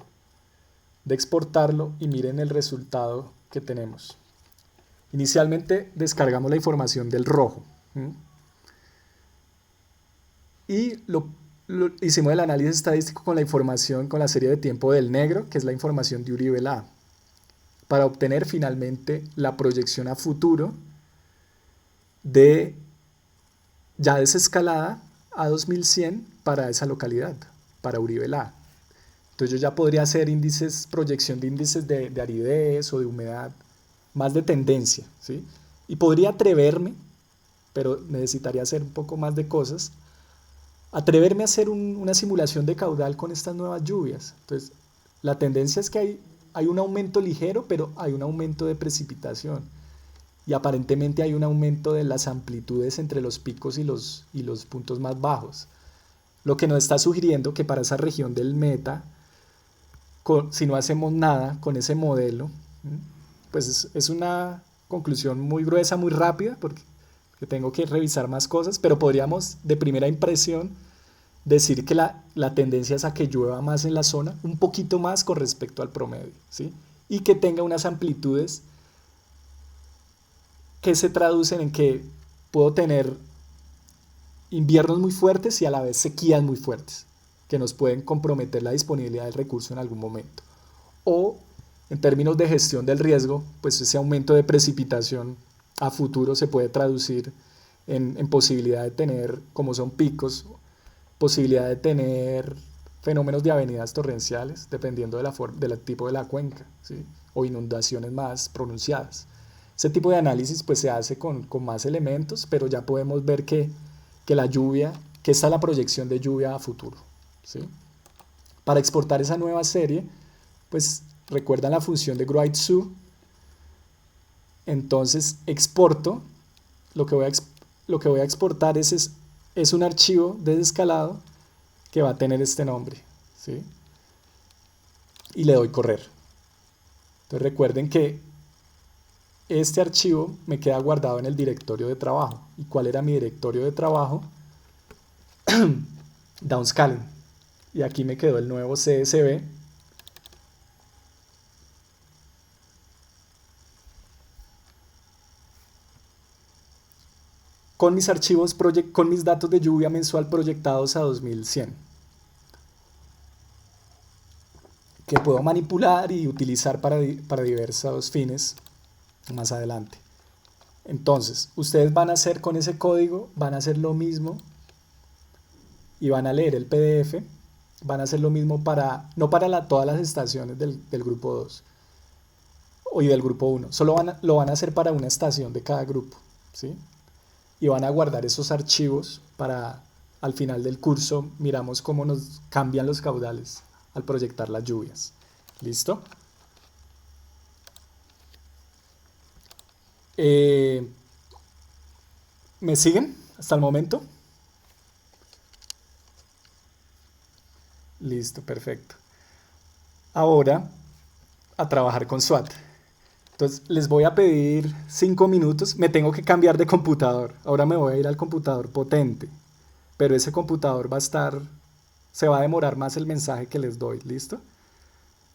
exportarlo y miren el resultado que tenemos. Inicialmente descargamos la información del rojo, ¿sí? Y hicimos el análisis estadístico con la información, con la serie de tiempo del negro, que es la información de Uribe-La, para obtener finalmente la proyección a futuro de ya desescalada a 2100 para esa localidad, para Uribe-La. Entonces yo ya podría hacer proyección de índices de aridez o de humedad, más de tendencia, ¿sí? Y podría atreverme, pero necesitaría hacer un poco más de cosas, atreverme a hacer una simulación de caudal con estas nuevas lluvias. Entonces, la tendencia es que hay un aumento ligero, pero hay un aumento de precipitación. Y aparentemente hay un aumento de las amplitudes entre los picos y los puntos más bajos. Lo que nos está sugiriendo que para esa región del meta, si no hacemos nada con ese modelo, pues es una conclusión muy gruesa, muy rápida, porque tengo que revisar más cosas, pero podríamos de primera impresión decir que la tendencia es a que llueva más en la zona, un poquito más con respecto al promedio, ¿sí? Y que tenga unas amplitudes que se traducen en que puedo tener inviernos muy fuertes y a la vez sequías muy fuertes, que nos pueden comprometer la disponibilidad del recurso en algún momento. O, en términos de gestión del riesgo, pues ese aumento de precipitación a futuro se puede traducir en posibilidad de tener, como son picos, posibilidad de tener fenómenos de avenidas torrenciales, dependiendo del tipo de la cuenca, ¿sí? O inundaciones más pronunciadas. Ese tipo de análisis pues se hace con más elementos, pero ya podemos ver que la lluvia, que está la proyección de lluvia a futuro, ¿sí? Para exportar esa nueva serie, pues recuerdan la función de Grait-Su, entonces exporto, lo que voy a exportar es un archivo desescalado que va a tener este nombre, ¿sí? Y le doy correr. Entonces recuerden que este archivo me queda guardado en el directorio de trabajo. ¿Y cuál era mi directorio de trabajo? Downscaling. Y aquí me quedó el nuevo CSV. Con mis archivos, con mis datos de lluvia mensual proyectados a 2100. Que puedo manipular y utilizar para diversos fines más adelante. Entonces, ustedes van a hacer con ese código, van a hacer lo mismo y van a leer el PDF, van a hacer lo mismo no para todas las estaciones del grupo 2 y del grupo 1, solo lo van a hacer para una estación de cada grupo, ¿sí? Y van a guardar esos archivos para al final del curso miramos cómo nos cambian los caudales al proyectar las lluvias. ¿Listo? ¿Me siguen hasta el momento? Listo, perfecto. Ahora, a trabajar con SWAT. Entonces, les voy a pedir 5 minutos. Me tengo que cambiar de computador. Ahora me voy a ir al computador potente. Pero ese computador se va a demorar más el mensaje que les doy. ¿Listo?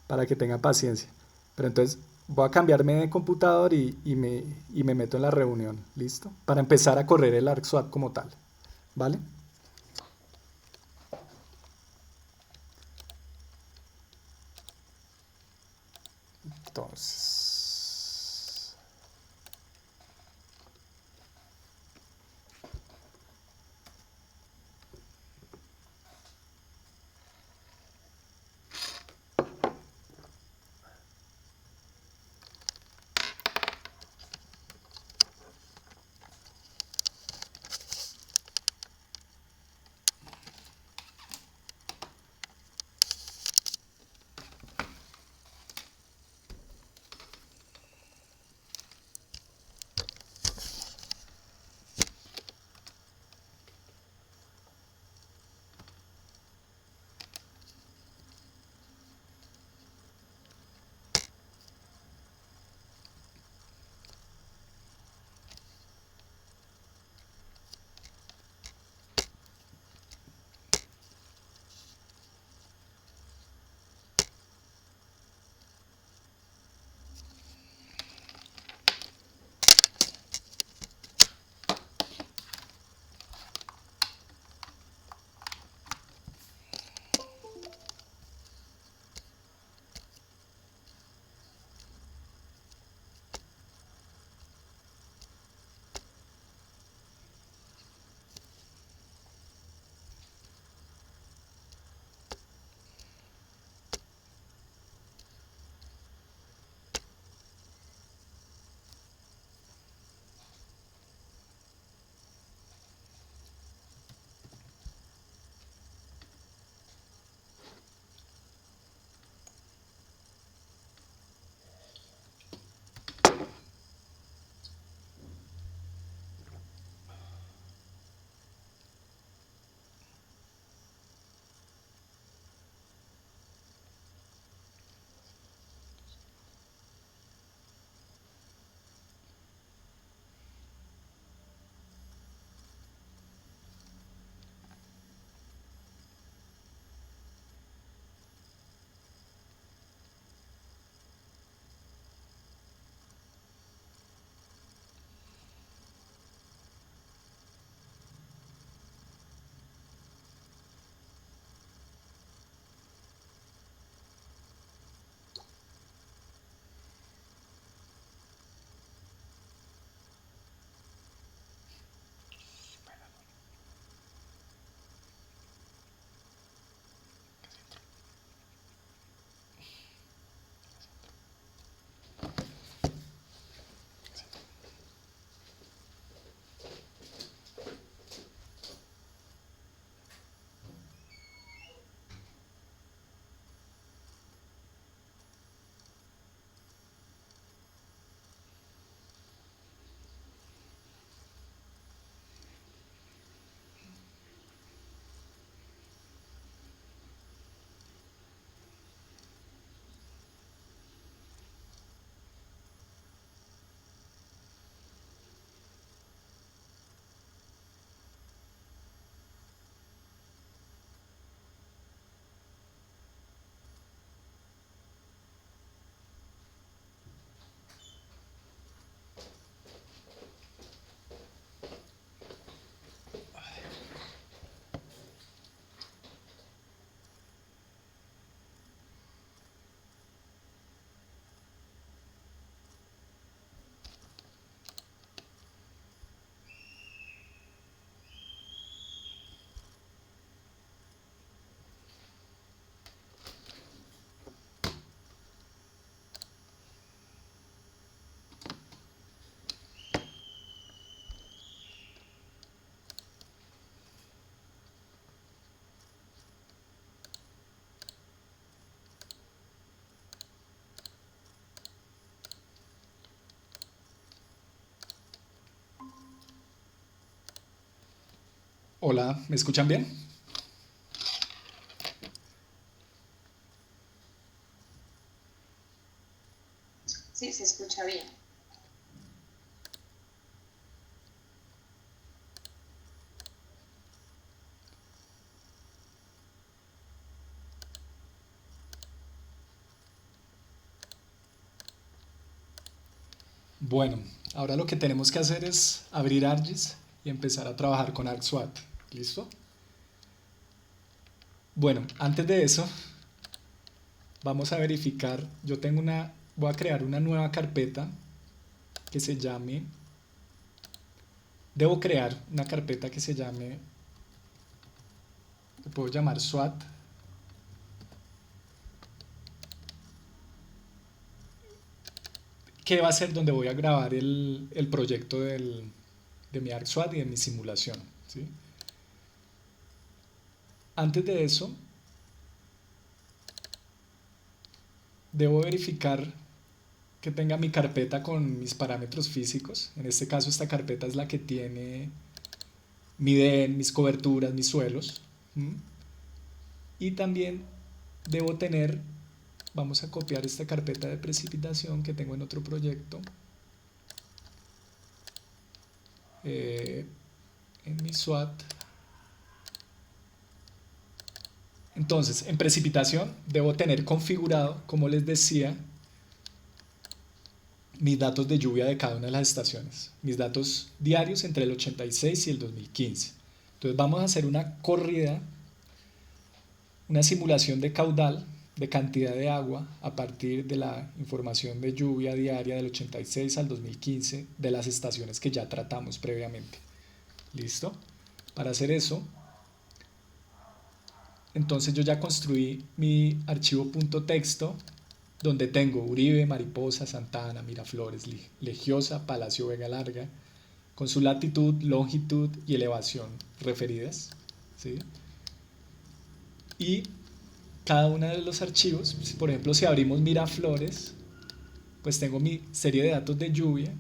Para que tengan paciencia. Pero entonces, voy a cambiarme de computador y me meto en la reunión. ¿Listo? Para empezar a correr el ArcSwat como tal. ¿Vale? Entonces, Hola, ¿me escuchan bien? Sí, se escucha bien. Bueno, ahora lo que tenemos que hacer es abrir ArcGIS y empezar a trabajar con ArcSWAT. ¿Listo? Bueno, antes de eso, vamos a verificar. Voy a crear una nueva carpeta que se llame. Debo crear una carpeta que se llame. Le puedo llamar SWAT. Que va a ser donde voy a grabar el proyecto de mi ArcSWAT y de mi simulación. ¿Sí? Antes de eso, debo verificar que tenga mi carpeta con mis parámetros físicos. En este caso, esta carpeta es la que tiene mi DEN, mis coberturas, mis suelos. ¿Mm? Y también debo tener, vamos a copiar esta carpeta de precipitación que tengo en otro proyecto. En mi SWAT. Entonces, en precipitación debo tener configurado, como les decía, mis datos de lluvia de cada una de las estaciones, mis datos diarios entre el 86 y el 2015. Entonces vamos a hacer una corrida, una simulación de caudal, de cantidad de agua a partir de la información de lluvia diaria del 86 al 2015 de las estaciones que ya tratamos previamente. ¿Listo? Para hacer eso, entonces yo ya construí mi archivo .texto donde tengo Uribe, Mariposa, Santa Ana, Miraflores, Legiosa, Palacio Vega Larga, con su latitud, longitud y elevación referidas. ¿Sí? Y cada uno de los archivos, por ejemplo, si abrimos Miraflores, pues tengo mi serie de datos de lluvia,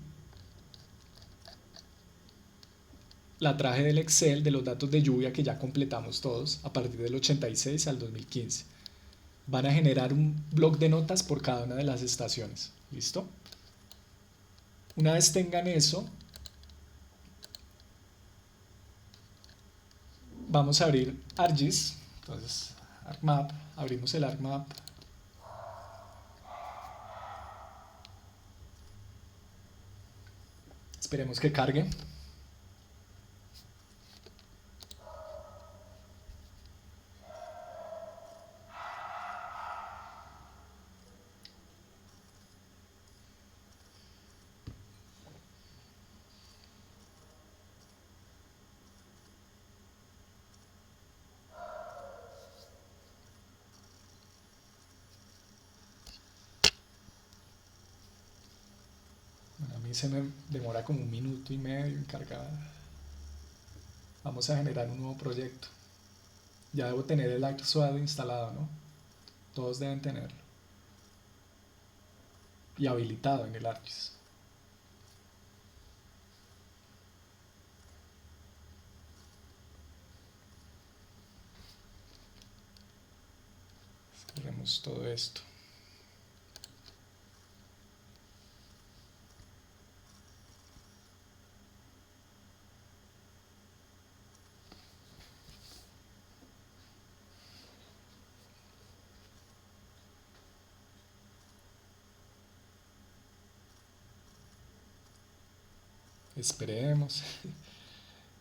la traje del Excel de los datos de lluvia que ya completamos todos a partir del 86 al 2015. Van a generar un blog de notas por cada una de las estaciones. ¿Listo? Una vez tengan eso, vamos a abrir ArcGIS. Entonces, ArcMap, abrimos el ArcMap. Esperemos que cargue. Bueno, a mí se me demora como 1 minuto y medio en cargar. Vamos a generar un nuevo proyecto. Ya debo tener el ArcSWAT instalado, ¿no? Todos deben tenerlo. Y habilitado en el ArcGIS. Cerremos todo esto. Esperemos.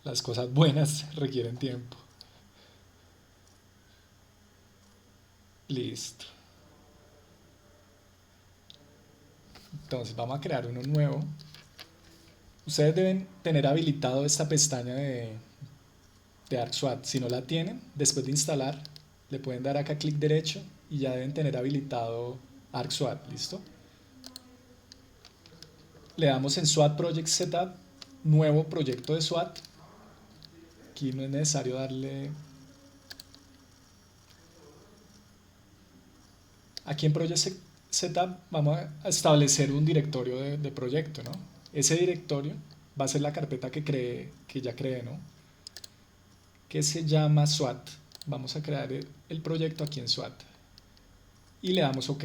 Las cosas buenas requieren tiempo. Listo. Entonces vamos a crear uno nuevo. Ustedes deben tener habilitado esta pestaña de ArcSWAT. Si no la tienen, después de instalar, le pueden dar acá clic derecho y ya deben tener habilitado ArcSWAT. ¿Listo? Le damos en SWAT Project Setup, nuevo proyecto de SWAT. Aquí no es necesario darle. Aquí en Project Setup vamos a establecer un directorio de proyecto, ¿no? Ese directorio va a ser la carpeta que ya creé, ¿no? que se llama SWAT. Vamos a crear el proyecto aquí en SWAT y le damos OK.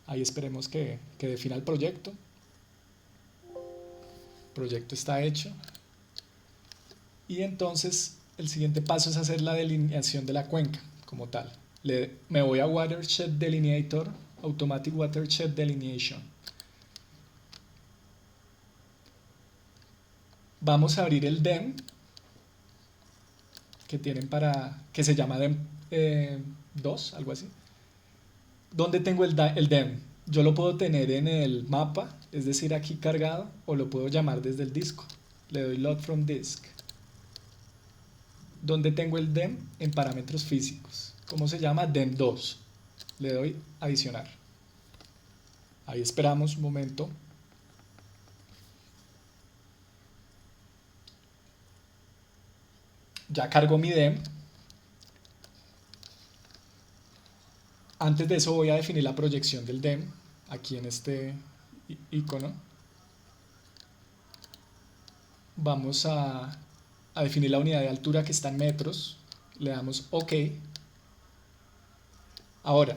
Ahí esperemos que defina el proyecto. El proyecto está hecho. Y entonces el siguiente paso es hacer la delineación de la cuenca como tal. Me voy a Watershed Delineator, Automatic Watershed Delineation. Vamos a abrir el DEM que tienen que se llama DEM 2, algo así. ¿Dónde tengo el DEM? Yo lo puedo tener en el mapa, es decir, aquí cargado, o lo puedo llamar desde el disco. Le doy Load from Disk. ¿Dónde tengo el DEM? En parámetros físicos. ¿Cómo se llama? DEM 2. Le doy adicionar. Ahí esperamos un momento. Ya cargo mi DEM. Antes de eso voy a definir la proyección del DEM aquí en este icono. Vamos a definir la unidad de altura que está en metros. Le damos OK. Ahora,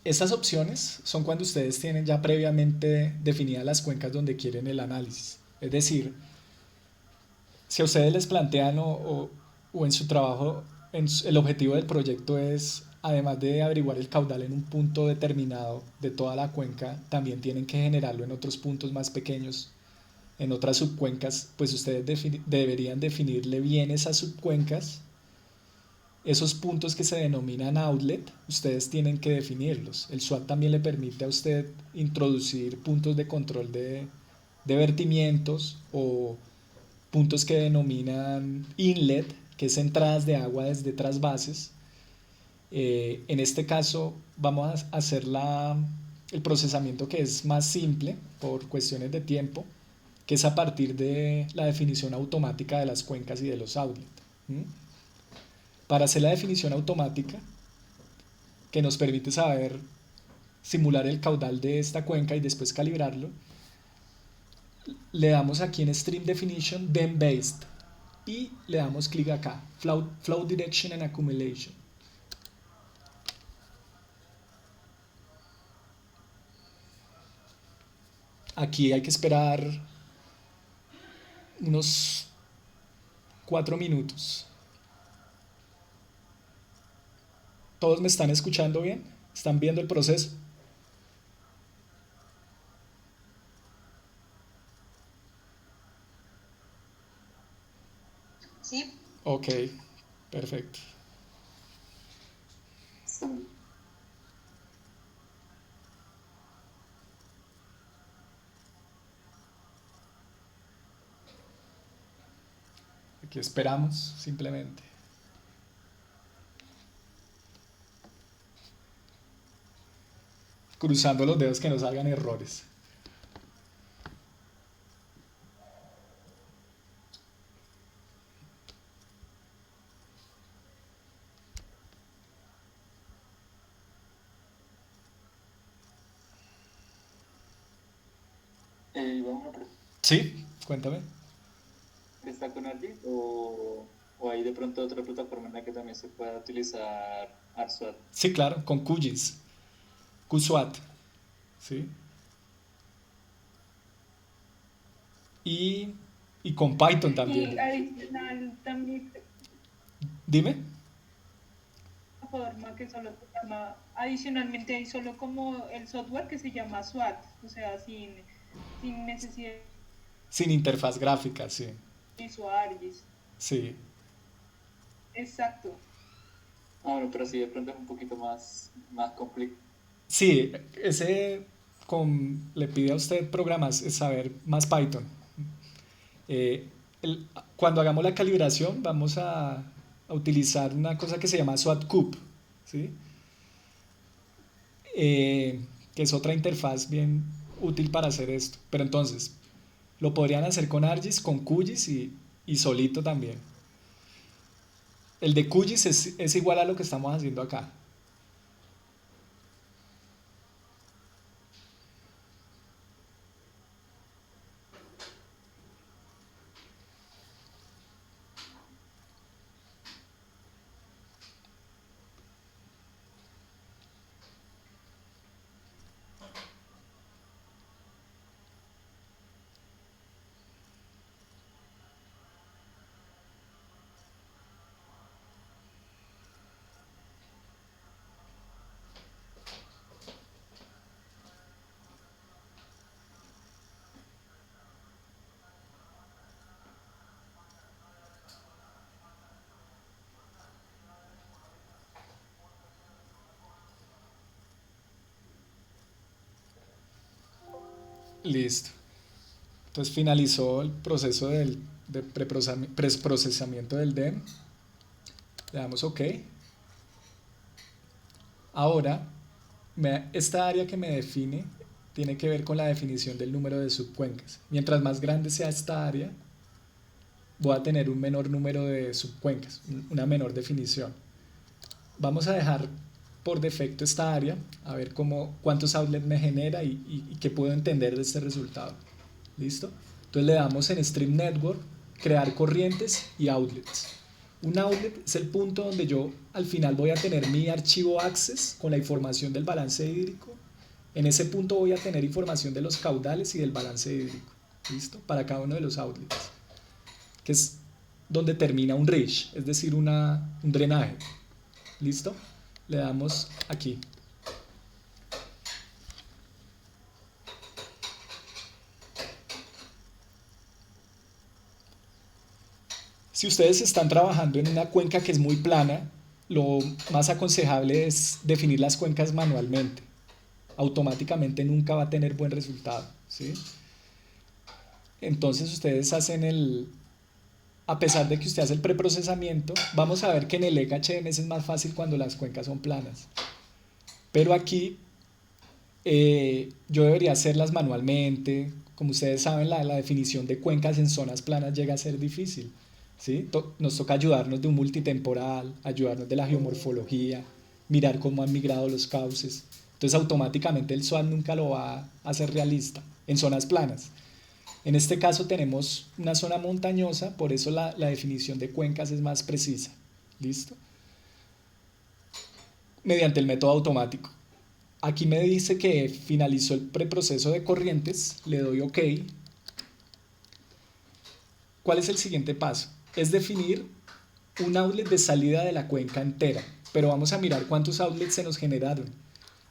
estas opciones son cuando ustedes tienen ya previamente definidas las cuencas donde quieren el análisis. Es decir, si a ustedes les plantean o en su trabajo el objetivo del proyecto es, además de averiguar el caudal en un punto determinado de toda la cuenca, también tienen que generarlo en otros puntos más pequeños, en otras subcuencas, pues ustedes deberían definirle bien esas subcuencas. Esos puntos que se denominan outlet, ustedes tienen que definirlos. El SWAT también le permite a usted introducir puntos de control de vertimientos o puntos que denominan inlet, que es entradas de agua desde trasvases. En este caso vamos a hacer el procesamiento que es más simple por cuestiones de tiempo, que es a partir de la definición automática de las cuencas y de los outlets. Para hacer la definición automática, que nos permite saber simular el caudal de esta cuenca y después calibrarlo, le damos aquí en Stream Definition, DEM Based, y le damos clic acá, Flow Direction and Accumulation. Aquí hay que esperar unos 4 minutos. ¿Todos me están escuchando bien? ¿Están viendo el proceso? Sí. Ok, perfecto. Sí. Aquí esperamos simplemente. Cruzando los dedos que no salgan errores. Sí, cuéntame. ¿Está con ArcGIS o hay de pronto otra plataforma en la que también se pueda utilizar ArSWAT? Sí, claro, con QGIS, QSWAT, ¿sí? Y, y con Python también. Y adicional también Dime. una forma que solo se llama, adicionalmente hay solo como el software que se llama SWAT, o sea, sin necesidad Sin interfaz gráfica, sí. de usuarios. Sí. Exacto. Ah, bueno, pero sí de pronto es un poquito más complicado. Sí, le pide a usted programas, saber más Python. Eh, Cuando hagamos la calibración vamos a utilizar una cosa que se llama SWAT-Cube, ¿sí? Que es otra interfaz bien útil para hacer esto. Pero entonces, lo podrían hacer con ArcGIS, con QGIS y solito también. El de QGIS es igual a lo que estamos haciendo acá. Listo. Entonces finalizó el proceso de preprocesamiento del DEM. Le damos OK. Ahora, esta área que me define tiene que ver con la definición del número de subcuencas. Mientras más grande sea esta área, voy a tener un menor número de subcuencas, una menor definición. Vamos a dejar por defecto esta área, a ver cuántos outlets me genera y qué puedo entender de este resultado. ¿Listo? Entonces le damos en Stream Network, crear corrientes y outlets. Un outlet es el punto donde yo al final voy a tener mi archivo access con la información del balance hídrico. En ese punto voy a tener información de los caudales y del balance hídrico. ¿Listo? Para cada uno de los outlets. Que es donde termina un reach, es decir, un drenaje. ¿Listo? Le damos aquí. Si ustedes están trabajando en una cuenca que es muy plana, lo más aconsejable es definir las cuencas manualmente. Automáticamente nunca va a tener buen resultado, ¿sí? Entonces ustedes hacen a pesar de que usted hace el preprocesamiento, vamos a ver que en el EGHMS es más fácil cuando las cuencas son planas. Pero aquí yo debería hacerlas manualmente. Como ustedes saben, la definición de cuencas en zonas planas llega a ser difícil, ¿sí? Nos toca ayudarnos de un multitemporal, ayudarnos de la geomorfología, mirar cómo han migrado los cauces. Entonces automáticamente el SWAT nunca lo va a hacer realista en zonas planas. En este caso tenemos una zona montañosa, por eso la definición de cuencas es más precisa. ¿Listo? Mediante el método automático. Aquí me dice que finalizó el preproceso de corrientes, le doy OK. ¿Cuál es el siguiente paso? Es definir un outlet de salida de la cuenca entera, pero vamos a mirar cuántos outlets se nos generaron.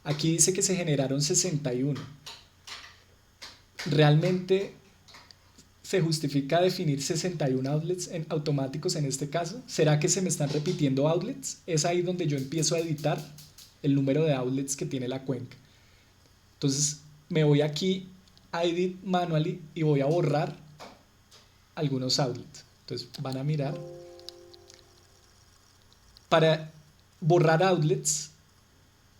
Aquí dice que se generaron 61. Realmente ¿se justifica definir 61 outlets automáticos en este caso? ¿Será que se me están repitiendo outlets? Es ahí donde yo empiezo a editar el número de outlets que tiene la cuenca. Entonces me voy aquí a Edit Manually y voy a borrar algunos outlets. Entonces van a mirar. Para borrar outlets,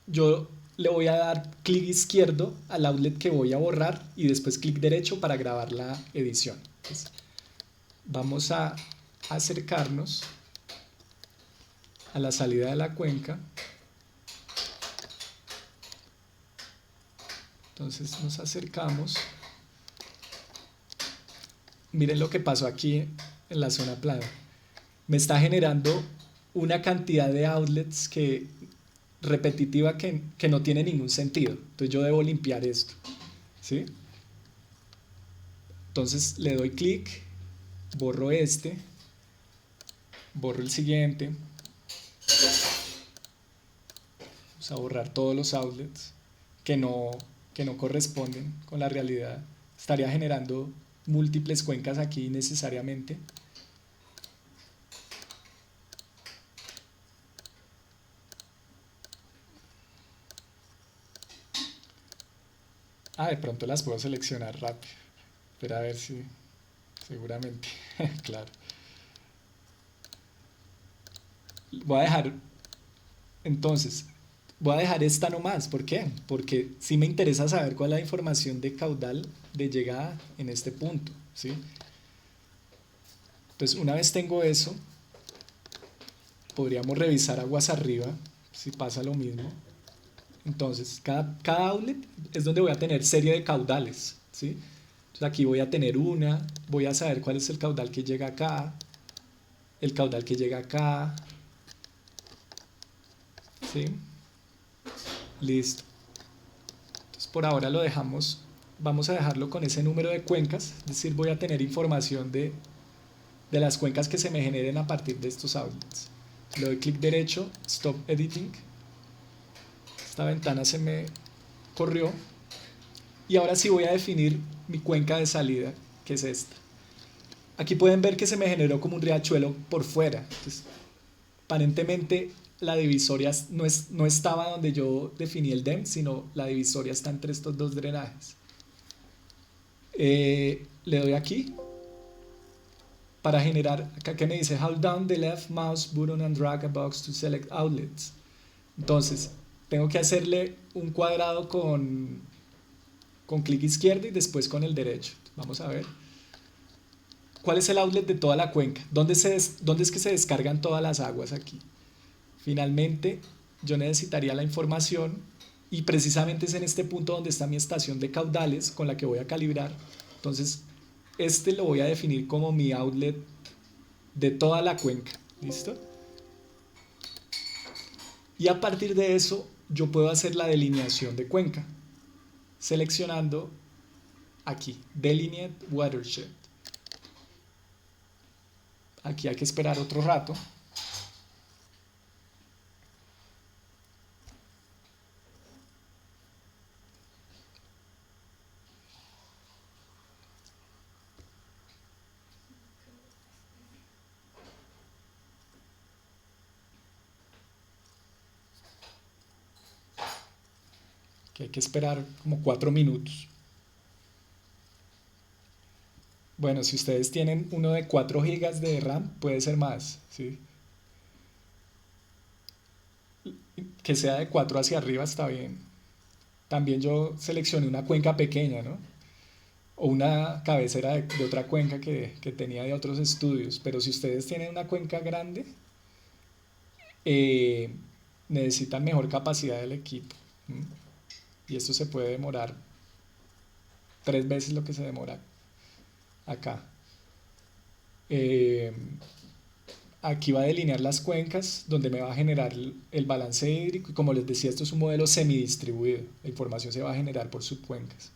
yo le voy a dar clic izquierdo al outlet que voy a borrar y después clic derecho para grabar la edición. Entonces, vamos a acercarnos a la salida de la cuenca. Entonces nos acercamos. Miren lo que pasó aquí en la zona plana. Me está generando una cantidad de outlets repetitiva que no tiene ningún sentido. Entonces yo debo limpiar esto, ¿sí? Entonces le doy clic, borro este, borro el siguiente. Vamos a borrar todos los outlets que no corresponden con la realidad. Estaría generando múltiples cuencas aquí necesariamente. De pronto las puedo seleccionar rápido. Pero a ver si... Seguramente. Claro. Voy a dejar... Entonces, voy a dejar esta nomás. ¿Por qué? Porque sí me interesa saber cuál es la información de caudal de llegada en este punto, ¿sí? Entonces, una vez tengo eso, podríamos revisar aguas arriba, si pasa lo mismo. Entonces, cada outlet es donde voy a tener serie de caudales, ¿sí? Entonces aquí voy a tener voy a saber cuál es el caudal que llega acá, el caudal que llega acá, ¿sí? Listo. Entonces por ahora lo dejamos, vamos a dejarlo con ese número de cuencas, es decir, voy a tener información de las cuencas que se me generen a partir de estos outlets. Le doy clic derecho, Stop Editing. Esta ventana se me corrió y ahora sí voy a definir mi cuenca de salida, que es esta. Aquí pueden ver que se me generó como un riachuelo por fuera. Entonces, aparentemente la divisoria no estaba donde yo definí el DEM, sino la divisoria está entre estos dos drenajes. Le doy aquí para generar, acá que me dice hold down the left mouse button and drag a box to select outlets. Entonces tengo que hacerle un cuadrado con clic izquierdo y después con el derecho. Vamos a ver cuál es el outlet de toda la cuenca, dónde es que se descargan todas las aguas aquí. Finalmente yo necesitaría la información y precisamente es en este punto donde está mi estación de caudales con la que voy a calibrar. Entonces este lo voy a definir como mi outlet de toda la cuenca. ¿Listo? Y a partir de eso yo puedo hacer la delineación de cuenca seleccionando aquí Delineate Watershed. Aquí hay que esperar otro rato. Que hay que esperar como 4 minutos. Bueno, si ustedes tienen uno de 4 GB de RAM, puede ser más, ¿sí? Que sea de 4 hacia arriba está bien. También yo seleccioné una cuenca pequeña, ¿no? O una cabecera de otra cuenca que tenía de otros estudios. Pero si ustedes tienen una cuenca grande, eh, necesitan mejor capacidad del equipo. ¿Mm? Y esto se puede demorar 3 veces lo que se demora acá. Eh, Aquí va a delinear las cuencas donde me va a generar el balance hídrico y como les decía esto es un modelo semidistribuido, la información se va a generar por subcuencas.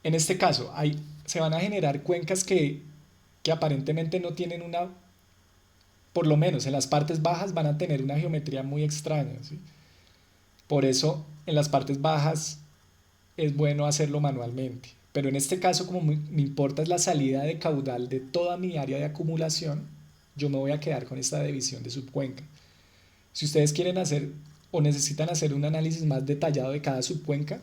En este caso se van a generar cuencas que aparentemente no tienen una, por lo menos en las partes bajas van a tener una geometría muy extraña, ¿sí? Por eso en las partes bajas es bueno hacerlo manualmente. Pero en este caso, como me importa es la salida de caudal de toda mi área de acumulación, yo me voy a quedar con esta división de subcuenca. Si ustedes quieren hacer o necesitan hacer un análisis más detallado de cada subcuenca,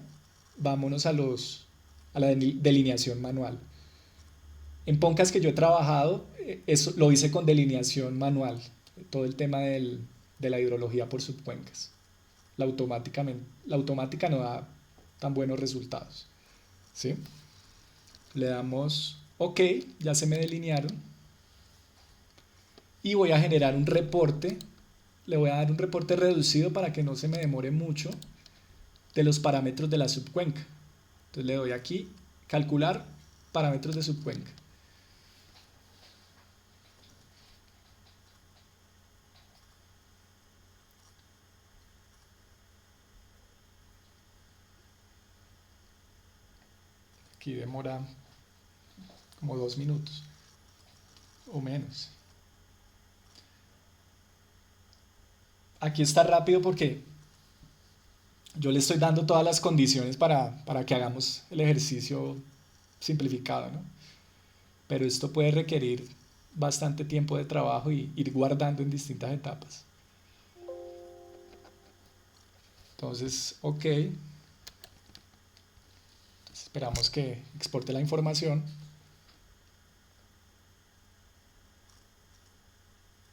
vámonos a la delineación manual. En Poncas que yo he trabajado, eso lo hice con delineación manual, todo el tema de la hidrología por subcuencas. La automática no da tan buenos resultados, ¿sí? Le damos OK, ya se me delinearon y voy a generar un reporte. Le voy a dar un reporte reducido para que no se me demore mucho de los parámetros de la subcuenca. Entonces le doy aquí calcular parámetros de subcuenca. Aquí demora como 2 minutos o menos. Aquí está rápido porque yo le estoy dando todas las condiciones para que hagamos el ejercicio simplificado, ¿no? Pero esto puede requerir bastante tiempo de trabajo y ir guardando en distintas etapas. Entonces, OK. Entonces, esperamos que exporte la información.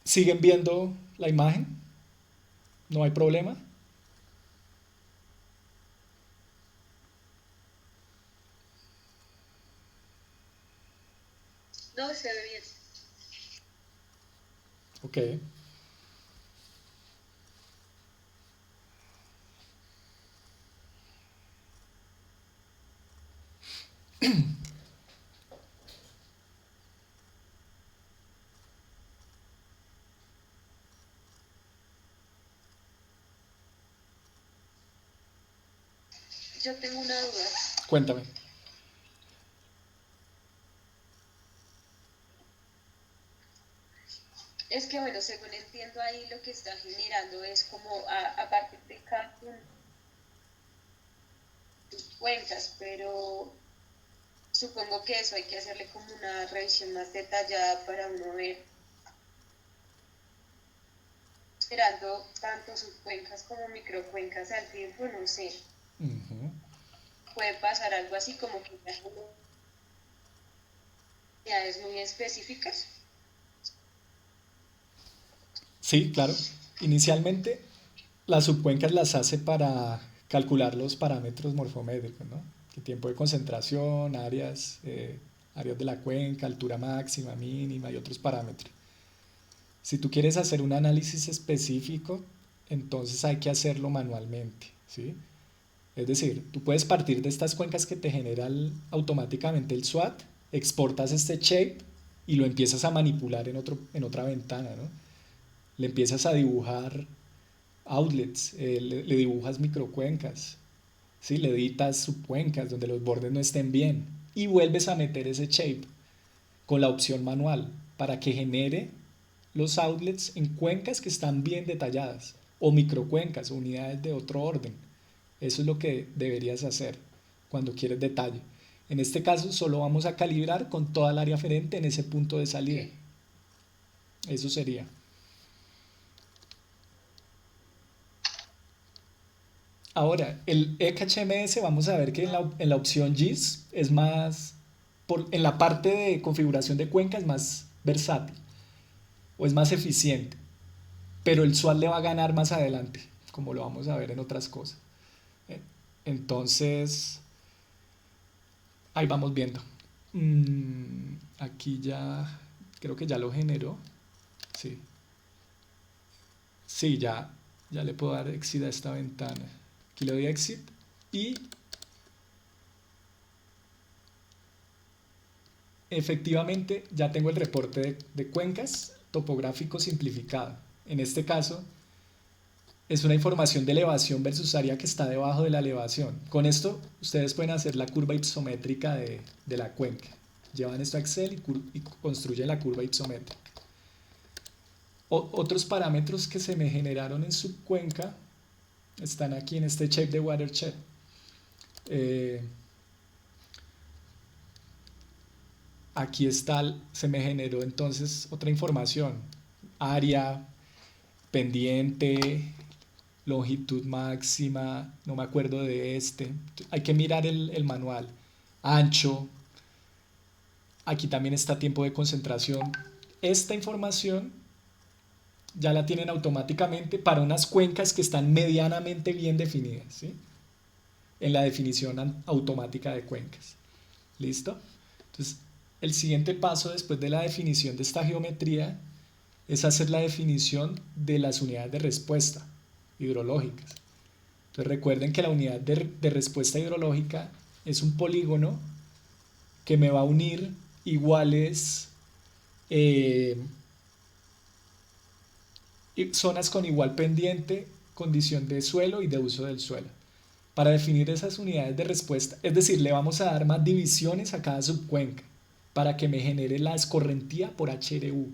¿Siguen viendo la imagen? ¿No hay problema? No, se ve bien. OK. Yo tengo una duda. Cuéntame. Es que, bueno, según entiendo ahí lo que está generando es como a partir de cada una de tus cuencas, pero supongo que eso hay que hacerle como una revisión más detallada para uno ver, esperando tanto subcuencas como microcuencas al tiempo, no sé. Uh-huh. puede pasar algo así como que las unidades muy específicas. Sí, claro. Inicialmente las subcuencas las hace para calcular los parámetros morfométricos, ¿no? El tiempo de concentración, áreas de la cuenca, altura máxima, mínima y otros parámetros. Si tú quieres hacer un análisis específico, entonces hay que hacerlo manualmente, ¿sí? Es decir, tú puedes partir de estas cuencas que te genera automáticamente el SWAT, exportas este shape y lo empiezas a manipular en otra ventana, ¿no? Le empiezas a dibujar outlets, le dibujas microcuencas, ¿sí? Le editas subcuencas donde los bordes no estén bien y vuelves a meter ese shape con la opción manual para que genere los outlets en cuencas que están bien detalladas o microcuencas o unidades de otro orden. Eso es lo que deberías hacer cuando quieres detalle. En este caso solo vamos a calibrar con toda el área aferente en ese punto de salida. Eso sería. Ahora, el ECHMS vamos a ver que en la opción GIS es más, en la parte de configuración de cuenca es más versátil o es más eficiente, pero el SWAT le va a ganar más adelante, como lo vamos a ver en otras cosas. Entonces, ahí vamos viendo. Aquí ya, creo que ya lo generó. Sí, sí, ya le puedo dar exit a esta ventana. Aquí le doy exit y efectivamente ya tengo el reporte de cuencas topográfico simplificado. En este caso es una información de elevación versus área que está debajo de la elevación. Con esto ustedes pueden hacer la curva isométrica de la cuenca. Llevan esto a Excel y construyen la curva isométrica. Otros parámetros que se me generaron en subcuenca están aquí en este shape de watershed. Aquí está, se me generó entonces otra información, área, pendiente, longitud máxima, no me acuerdo de este, hay que mirar el manual, ancho, aquí también está tiempo de concentración. Esta información ya la tienen automáticamente para unas cuencas que están medianamente bien definidas, ¿sí? En la definición automática de cuencas. ¿Listo? Entonces, el siguiente paso después de la definición de esta geometría es hacer la definición de las unidades de respuesta hidrológicas. Entonces recuerden que la unidad de respuesta hidrológica es un polígono que me va a unir iguales zonas con igual pendiente, condición de suelo y de uso del suelo. Para definir esas unidades de respuesta, es decir, le vamos a dar más divisiones a cada subcuenca para que me genere la escorrentía por HRU.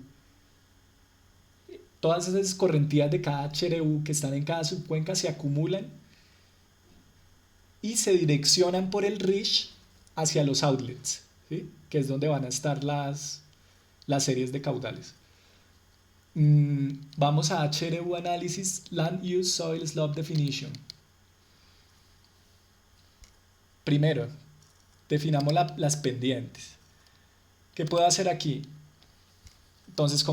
Todas esas escorrentías de cada HRU que están en cada subcuenca se acumulan y se direccionan por el RISH hacia los outlets, ¿sí? Que es donde van a estar las series de caudales. Vamos a HRU Análisis, Land Use Soil Slope Definition. Primero, definamos las pendientes. ¿Qué puedo hacer aquí? Entonces,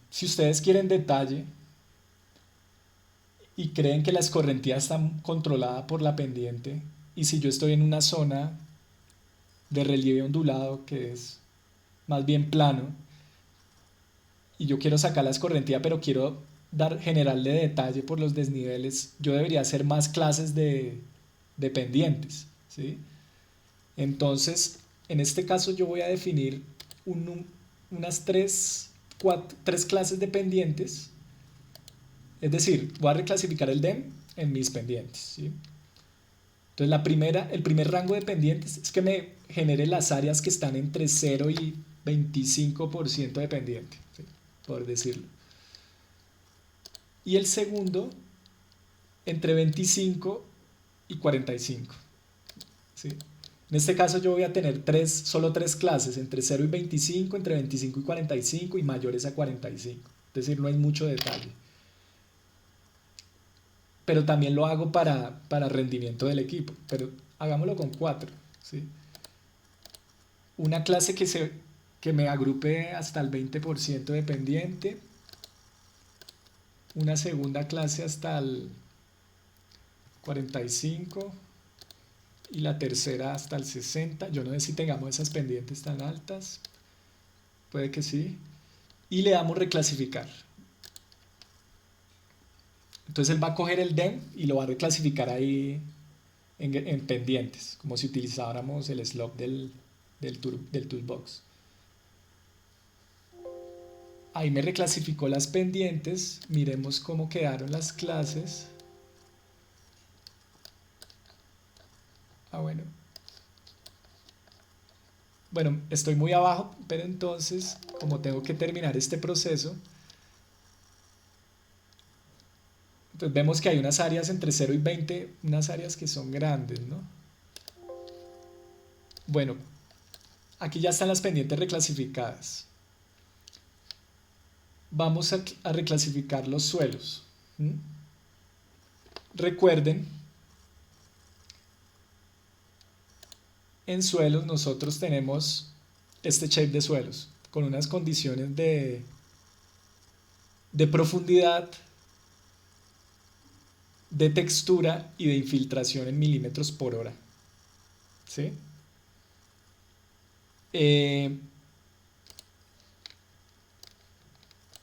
si ustedes quieren detalle y creen que la escorrentía está controlada por la pendiente, y si yo estoy en una zona de relieve ondulado que es más bien plano, y yo quiero sacar la escorrentía, pero quiero generarle detalle por los desniveles, yo debería hacer más clases de pendientes, ¿sí? Entonces, en este caso yo voy a definir unas tres clases de pendientes, es decir, voy a reclasificar el DEM en mis pendientes, ¿sí? Entonces el primer rango de pendientes es que me genere las áreas que están entre 0 y 25% de pendiente, ¿sí? Por decirlo. Y el segundo entre 25 y 45, ¿sí? En este caso yo voy a tener solo tres clases, entre 0 y 25, entre 25 y 45 y mayores a 45. Es decir, no hay mucho detalle. Pero también lo hago para rendimiento del equipo. Pero hagámoslo con 4, ¿sí? Una clase que me agrupe hasta el 20% de pendiente, una segunda clase hasta el 45% y la tercera hasta el 60%. Yo no sé si tengamos esas pendientes tan altas, puede que sí. Y le damos reclasificar. Entonces él va a coger el DEM y lo va a reclasificar ahí en pendientes, como si utilizáramos el slot del toolbox. Ahí me reclasificó las pendientes. Miremos cómo quedaron las clases. Bueno. Bueno, estoy muy abajo, pero entonces, como tengo que terminar este proceso, pues vemos que hay unas áreas entre 0 y 20, unas áreas que son grandes, ¿no? Bueno, aquí ya están las pendientes reclasificadas. Vamos a reclasificar los suelos. Recuerden, en suelos nosotros tenemos este shape de suelos con unas condiciones de profundidad, de textura y de infiltración en milímetros por hora. ¿Sí?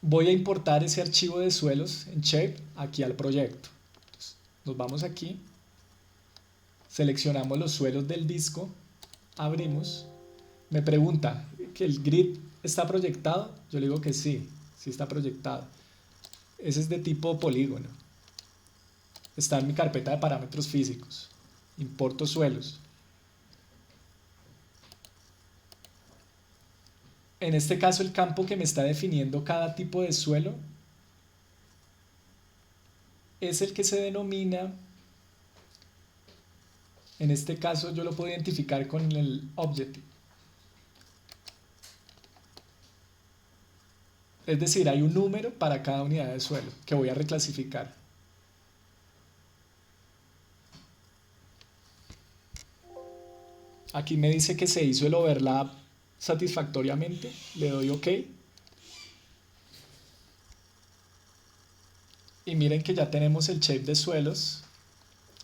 Voy a importar ese archivo de suelos en Shape aquí al proyecto. Entonces, nos vamos aquí, seleccionamos los suelos del disco, abrimos, me pregunta que el grid está proyectado, yo le digo que sí, sí está proyectado. Ese es de tipo polígono. Está en mi carpeta de parámetros físicos. Importo suelos. En este caso el campo que me está definiendo cada tipo de suelo es el que se denomina, en este caso yo lo puedo identificar con el objective. Es decir, hay un número para cada unidad de suelo que voy a reclasificar. Aquí me dice que se hizo el overlap satisfactoriamente, le doy OK y miren que ya tenemos el shape de suelos.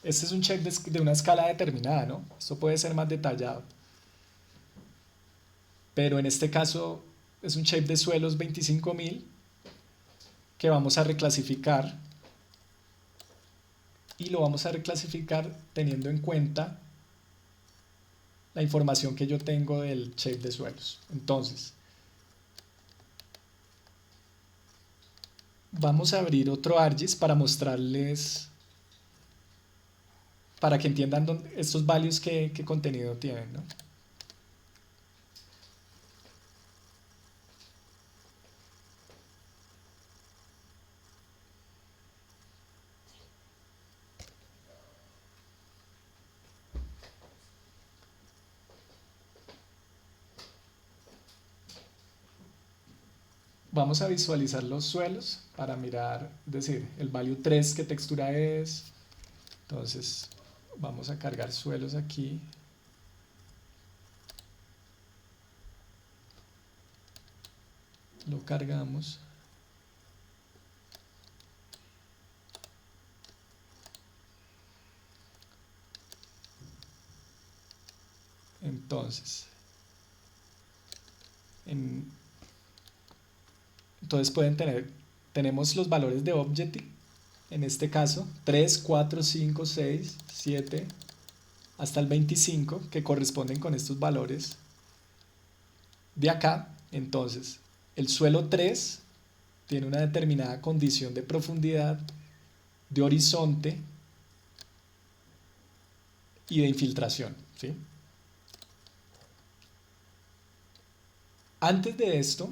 Este es un shape de una escala determinada, ¿no? Esto puede ser más detallado, pero en este caso es un shape de suelos 25.000 que vamos a reclasificar, y lo vamos a reclasificar teniendo en cuenta la información que yo tengo del shape de suelos. Entonces, vamos a abrir otro ArcGIS para mostrarles, para que entiendan estos values qué contenido tienen, ¿no? Vamos a visualizar los suelos para mirar, es decir, el value 3, qué textura es. Entonces, vamos a cargar suelos aquí. Lo cargamos. Entonces, tenemos los valores de Objective, en este caso 3, 4, 5, 6, 7 hasta el 25, que corresponden con estos valores de acá. Entonces el suelo 3 tiene una determinada condición de profundidad, de horizonte y de infiltración, ¿sí? Antes de esto,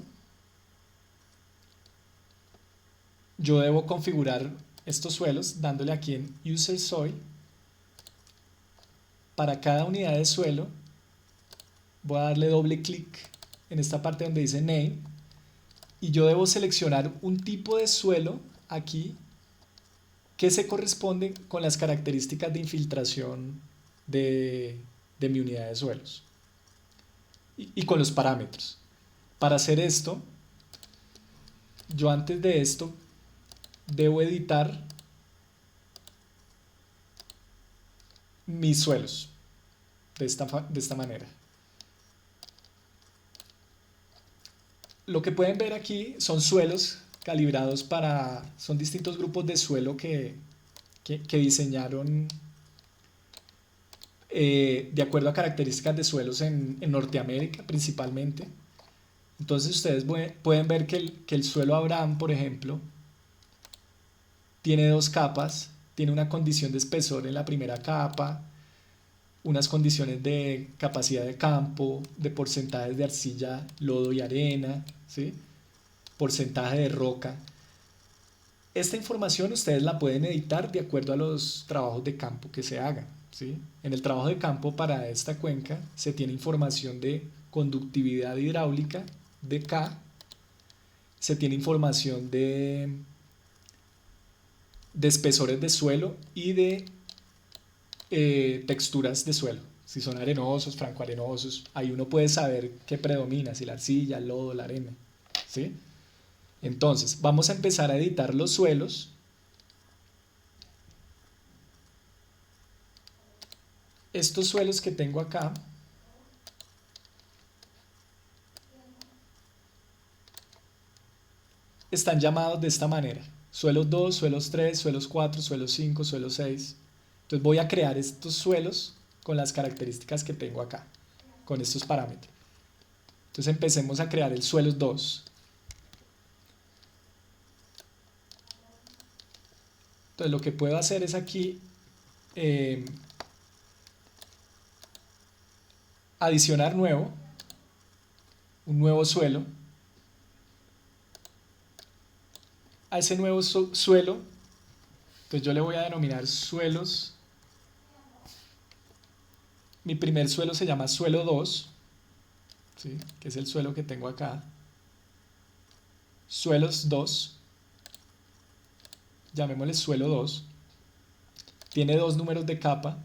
yo debo configurar estos suelos dándole aquí en User Soil. Para cada unidad de suelo voy a darle doble clic en esta parte donde dice Name, y yo debo seleccionar un tipo de suelo aquí que se corresponde con las características de infiltración de, de mi unidad de suelos y con los parámetros. Para hacer esto, yo antes de esto debo editar mis suelos de esta manera. Lo que pueden ver aquí son suelos calibrados son distintos grupos de suelo que diseñaron de acuerdo a características de suelos en Norteamérica principalmente. Entonces ustedes pueden ver que el suelo Abraham, por ejemplo, tiene dos capas, tiene una condición de espesor en la primera capa, unas condiciones de capacidad de campo, de porcentajes de arcilla, lodo y arena, ¿sí? Porcentaje de roca. Esta información ustedes la pueden editar de acuerdo a los trabajos de campo que se hagan, ¿sí? En el trabajo de campo para esta cuenca se tiene información de conductividad hidráulica de K, se tiene información de espesores de suelo y de texturas de suelo, si son arenosos, francoarenosos. Ahí uno puede saber qué predomina, si la arcilla, el lodo, la arena, ¿sí? Entonces vamos a empezar a editar los suelos. Estos suelos que tengo acá están llamados de esta manera: suelos 2, suelos 3, suelos 4, suelos 5, suelos 6. Entonces voy a crear estos suelos con las características que tengo acá, con estos parámetros. Entonces empecemos a crear el suelos 2. Entonces lo que puedo hacer es aquí adicionar un nuevo suelo. A ese nuevo suelo, entonces yo le voy a denominar suelos. Mi primer suelo se llama suelo 2, ¿sí? Que es el suelo que tengo acá. Suelos 2, llamémosle suelo 2. Tiene dos números de capa.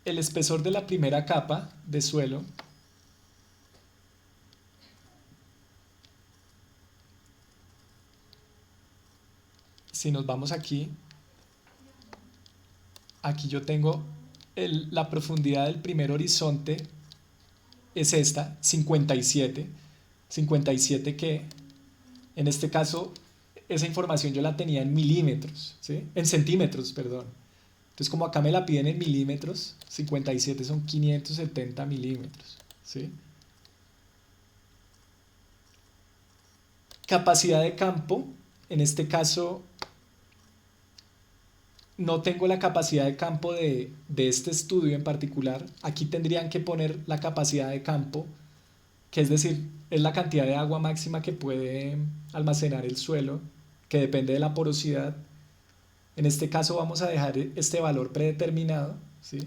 El espesor de la primera capa de suelo si nos vamos aquí yo tengo la profundidad del primer horizonte es esta, 57. 57 que en este caso esa información yo la tenía en milímetros, ¿sí? En centímetros, perdón. Entonces como acá me la piden en milímetros, 57 son 570 milímetros, ¿sí? Capacidad de campo, en este caso no tengo la capacidad de campo de este estudio en particular. Aquí tendrían que poner la capacidad de campo, que es decir, es la cantidad de agua máxima que puede almacenar el suelo, que depende de la porosidad. En este caso vamos a dejar este valor predeterminado, ¿sí?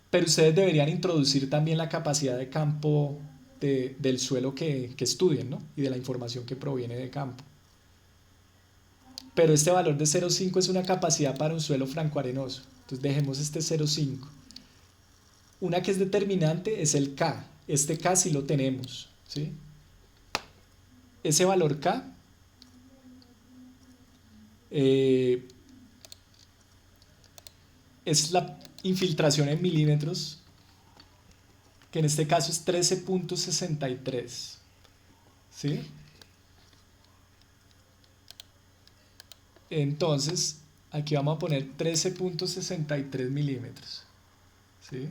Pero ustedes deberían introducir también la capacidad de campo del suelo que estudien, ¿no? Y de la información que proviene de campo. Pero este valor de 0,5 es una capacidad para un suelo francoarenoso. Entonces dejemos este 0,5. Una que es determinante es el K. Este K sí lo tenemos, ¿sí? Ese valor K es la infiltración en milímetros, que en este caso es 13.63, ¿sí? Entonces aquí vamos a poner 13.63 milímetros, ¿sí?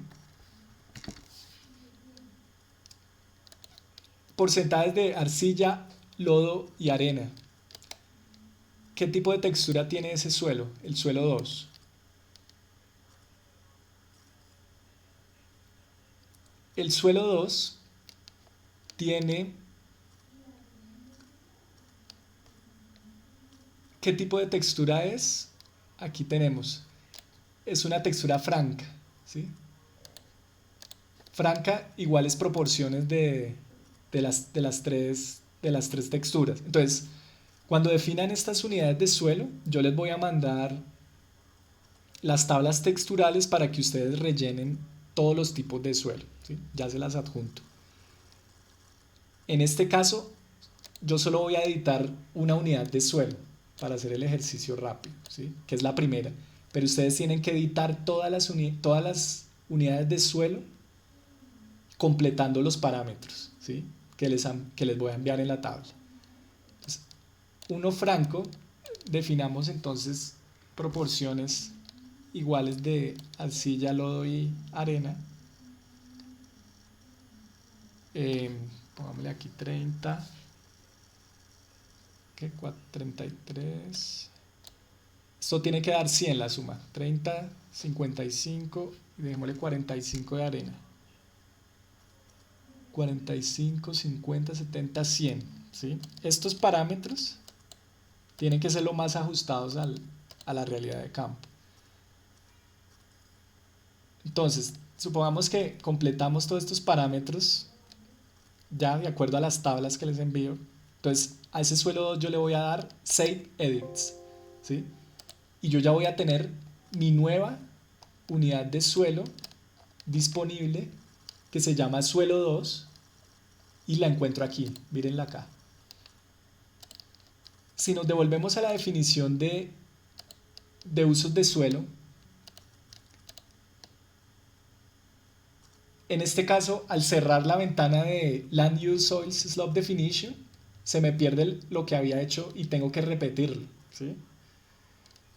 Porcentajes de arcilla, lodo y arena. ¿Qué tipo de textura tiene ese suelo? El suelo 2. El suelo 2 tiene... ¿Qué tipo de textura es? Aquí tenemos. Es una textura franca, ¿sí? Franca iguales proporciones de las tres texturas. Entonces, Cuando definan estas unidades de suelo, yo les voy a mandar las tablas texturales para que ustedes rellenen todos los tipos de suelo, ¿sí? Ya se las adjunto. En este caso, yo solo voy a editar una unidad de suelo para hacer el ejercicio rápido, ¿sí? Que es la primera. Pero ustedes tienen que editar todas las unidades de suelo completando los parámetros, ¿sí? Que les voy a enviar en la tabla. Entonces, 1 franco, definamos entonces proporciones iguales de arcilla, lodo y arena. Pongámosle aquí 30, ¿qué? 33. Esto tiene que dar 100 la suma, 30, 55 y dejémosle 45 de arena. 45, 50, 70, 100, ¿sí? Estos parámetros tienen que ser lo más ajustados a la realidad de campo. Entonces, supongamos que completamos todos estos parámetros ya de acuerdo a las tablas que les envío. Entonces, a ese suelo 2 yo le voy a dar Save Edits, ¿sí? Y yo ya voy a tener mi nueva unidad de suelo disponible que se llama suelo 2 y la encuentro aquí, mírenla acá. Si nos devolvemos a la definición de usos de suelo, en este caso, al cerrar la ventana de Land Use Soils Slope Definition, se me pierde lo que había hecho y tengo que repetirlo, ¿sí?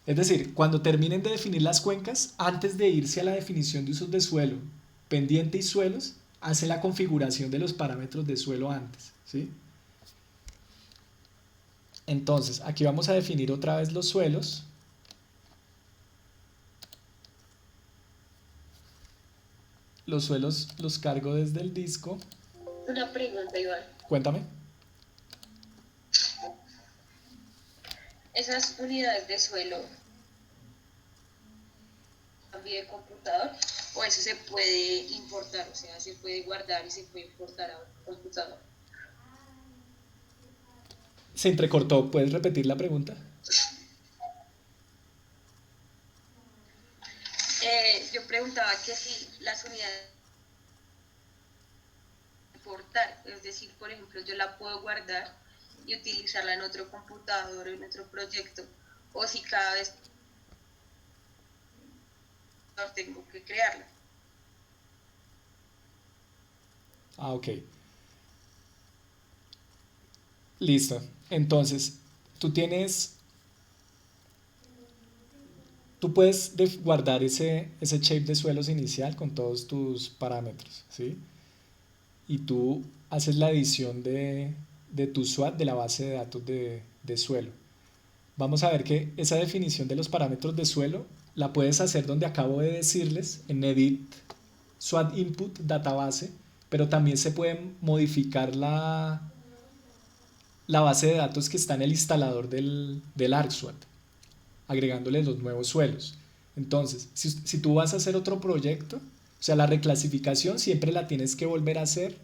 Es decir, cuando terminen de definir las cuencas, antes de irse a la definición de usos de suelo, pendiente y suelos, hace la configuración de los parámetros de suelo antes, ¿sí? Entonces, aquí vamos a definir otra vez los suelos. Los suelos los cargo desde el disco. Una pregunta, Iván. Cuéntame. Esas unidades de suelo también de computador, o eso se puede importar, o sea, se puede guardar y se puede importar a un computador. Se entrecortó, ¿puedes repetir la pregunta? Yo preguntaba que si las unidades importar, es decir, por ejemplo, yo la puedo guardar y utilizarla en otro computador o en otro proyecto, o si cada vez tengo que crearla. Ah, ok. Listo. Entonces, tú puedes guardar ese shape de suelos inicial con todos tus parámetros, ¿sí? Y tú haces la edición de tu SWAT de la base de datos de suelo. Vamos a ver que esa definición de los parámetros de suelo la puedes hacer donde acabo de decirles, en Edit SWAT Input Database, pero también se puede modificar la base de datos que está en el instalador del ArcSWAT, agregándole los nuevos suelos. Entonces, si tú vas a hacer otro proyecto, o sea, la reclasificación siempre la tienes que volver a hacer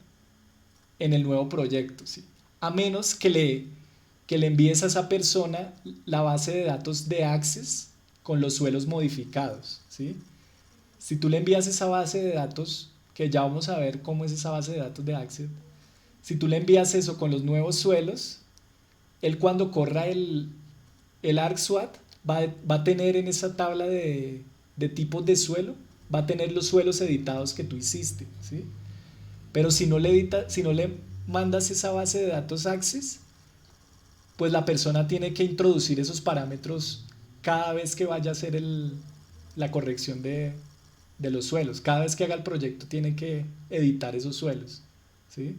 en el nuevo proyecto, ¿sí? A menos que le envíes a esa persona la base de datos de Access con los suelos modificados, ¿sí? Si tú le envías esa base de datos, que ya vamos a ver cómo es esa base de datos de Access, si tú le envías eso con los nuevos suelos, él cuando corra el ArcSWAT va a tener en esa tabla de tipos de suelo, va a tener los suelos editados que tú hiciste, ¿sí? Pero si no le mandas esa base de datos Access, pues la persona tiene que introducir esos parámetros cada vez que vaya a hacer la corrección de los suelos. Cada vez que haga el proyecto tiene que editar esos suelos, ¿sí?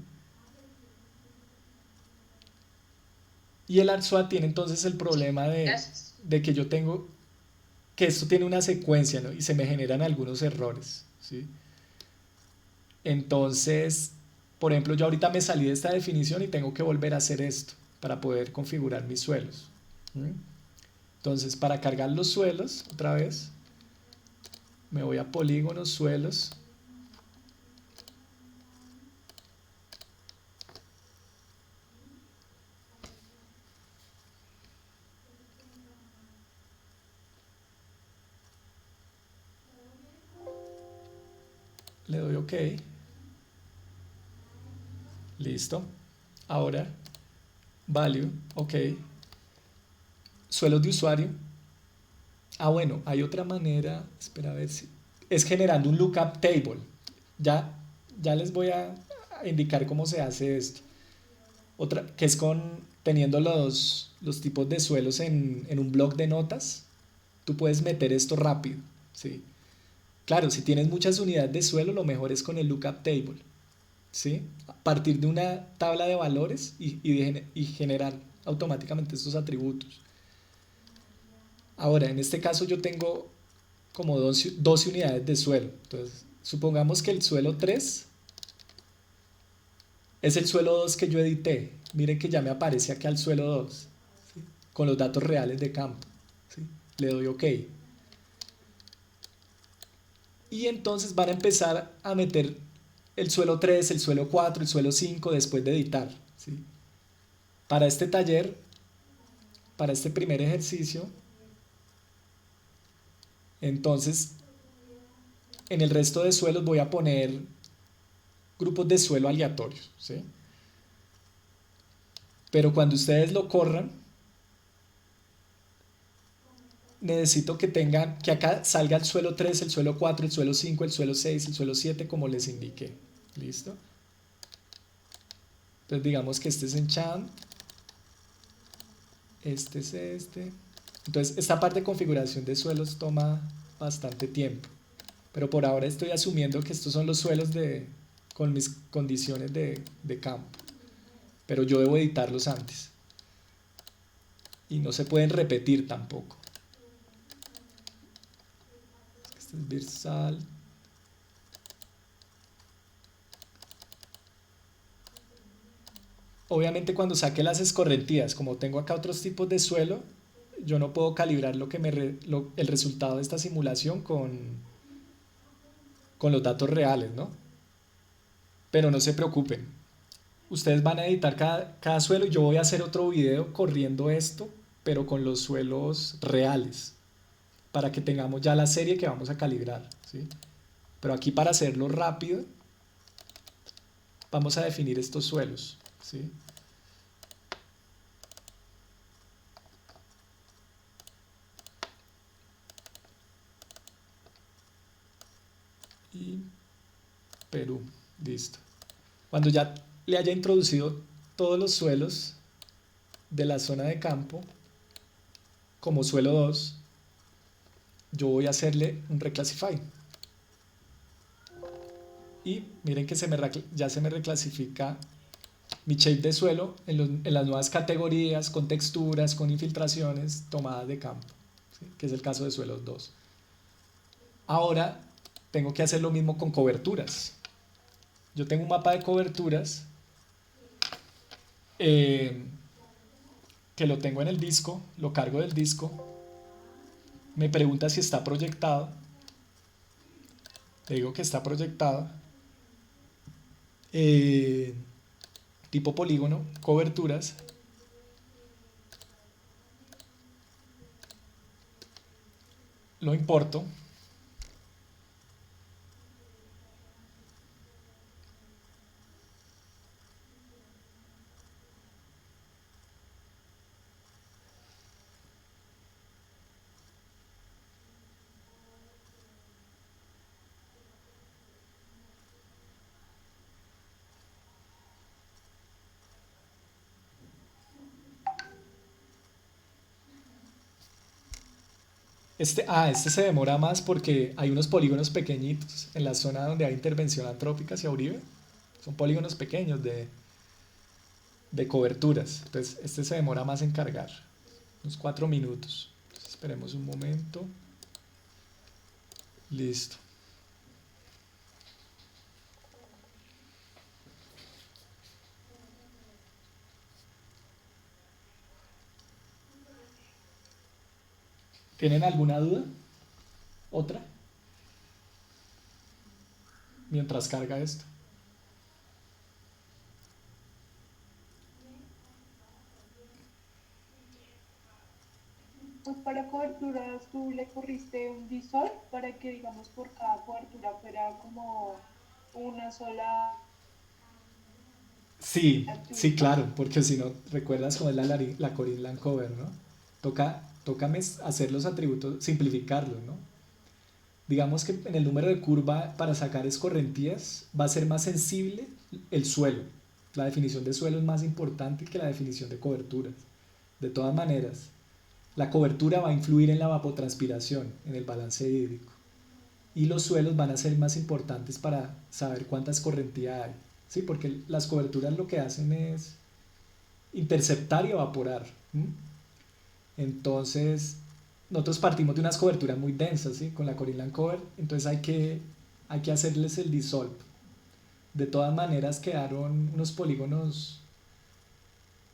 Y el ArcSWAT tiene entonces el problema de que yo tengo que esto tiene una secuencia, ¿no? Y se me generan algunos errores, ¿sí? Entonces, por ejemplo, yo ahorita me salí de esta definición y tengo que volver a hacer esto para poder configurar mis suelos. Entonces, para cargar los suelos, otra vez, me voy a polígonos, suelos. Le doy OK. Listo. Ahora, value, OK. Suelos de usuario. Bueno, hay otra manera. Espera a ver si. Es generando un lookup table. Ya, ya les voy a indicar cómo se hace esto. Otra, que es teniendo los tipos de suelos en un bloc de notas, tú puedes meter esto rápido, ¿sí? Claro, si tienes muchas unidades de suelo, lo mejor es con el lookup table, ¿sí? A partir de una tabla de valores y generar automáticamente estos atributos. Ahora, en este caso yo tengo como 12 unidades de suelo. Entonces, supongamos que el suelo 3 es el suelo 2 que yo edité. Miren que ya me aparece acá el suelo 2, ¿sí? Con los datos reales de campo, ¿sí? Le doy OK. Y entonces van a empezar a meter el suelo 3, el suelo 4, el suelo 5 después de editar, ¿sí? Para este taller, para este primer ejercicio, entonces en el resto de suelos voy a poner grupos de suelo aleatorios, ¿sí? Pero cuando ustedes lo corran, necesito que acá salga el suelo 3, el suelo 4, el suelo 5, el suelo 6, el suelo 7, como les indiqué. ¿Listo? Entonces digamos que este es enchant, este es este. Entonces esta parte de configuración de suelos toma bastante tiempo. Pero por ahora estoy asumiendo que estos son los suelos con mis condiciones de campo. Pero yo debo editarlos antes. Y no se pueden repetir tampoco. Este es Versal. Obviamente cuando saque las escorrentías, como tengo acá otros tipos de suelo, yo no puedo calibrar el resultado de esta simulación con los datos reales, ¿no? Pero no se preocupen. Ustedes van a editar cada suelo y yo voy a hacer otro video corriendo esto, pero con los suelos reales, para que tengamos ya la serie que vamos a calibrar, ¿sí? Pero aquí para hacerlo rápido, vamos a definir estos suelos, ¿sí? Y Perú, listo. Cuando ya le haya introducido todos los suelos de la zona de campo como suelo 2, yo voy a hacerle un reclassify. Y miren que ya se me reclasifica mi shape de suelo en las nuevas categorías, con texturas, con infiltraciones, tomadas de campo, ¿sí? Que es el caso de suelos 2. Ahora tengo que hacer lo mismo con coberturas. Yo tengo un mapa de coberturas que lo tengo en el disco, lo cargo del disco, me pregunta si está proyectado, le digo que está proyectado, tipo polígono, coberturas, lo importo, este se demora más porque hay unos polígonos pequeñitos en la zona donde hay intervención antrópica hacia Uribe. Son polígonos pequeños de coberturas. Entonces, este se demora más en cargar. Unos 4 minutos. Entonces, esperemos un momento. Listo. ¿Tienen alguna duda? ¿Otra? Mientras carga esto. Pues para coberturas tú le corriste un visor para que, digamos, por cada cobertura fuera como una sola Sí, sí, lluvia. claro, porque si no, recuerdas cómo es la Corinne Lancover, ¿no? Toca hacer los atributos, simplificarlos, ¿no? Digamos que en el número de curva para sacar escorrentías va a ser más sensible el suelo. La definición de suelo es más importante que la definición de coberturas. De todas maneras, la cobertura va a influir en la evapotranspiración, en el balance hídrico. Y los suelos van a ser más importantes para saber cuánta escorrentía hay. ¿Sí? Porque las coberturas lo que hacen es interceptar y evaporar. ¿M? Entonces, nosotros partimos de unas coberturas muy densas, ¿sí? Con la Corinne Cover, entonces hay que hacerles el dissolve. De todas maneras, quedaron unos polígonos,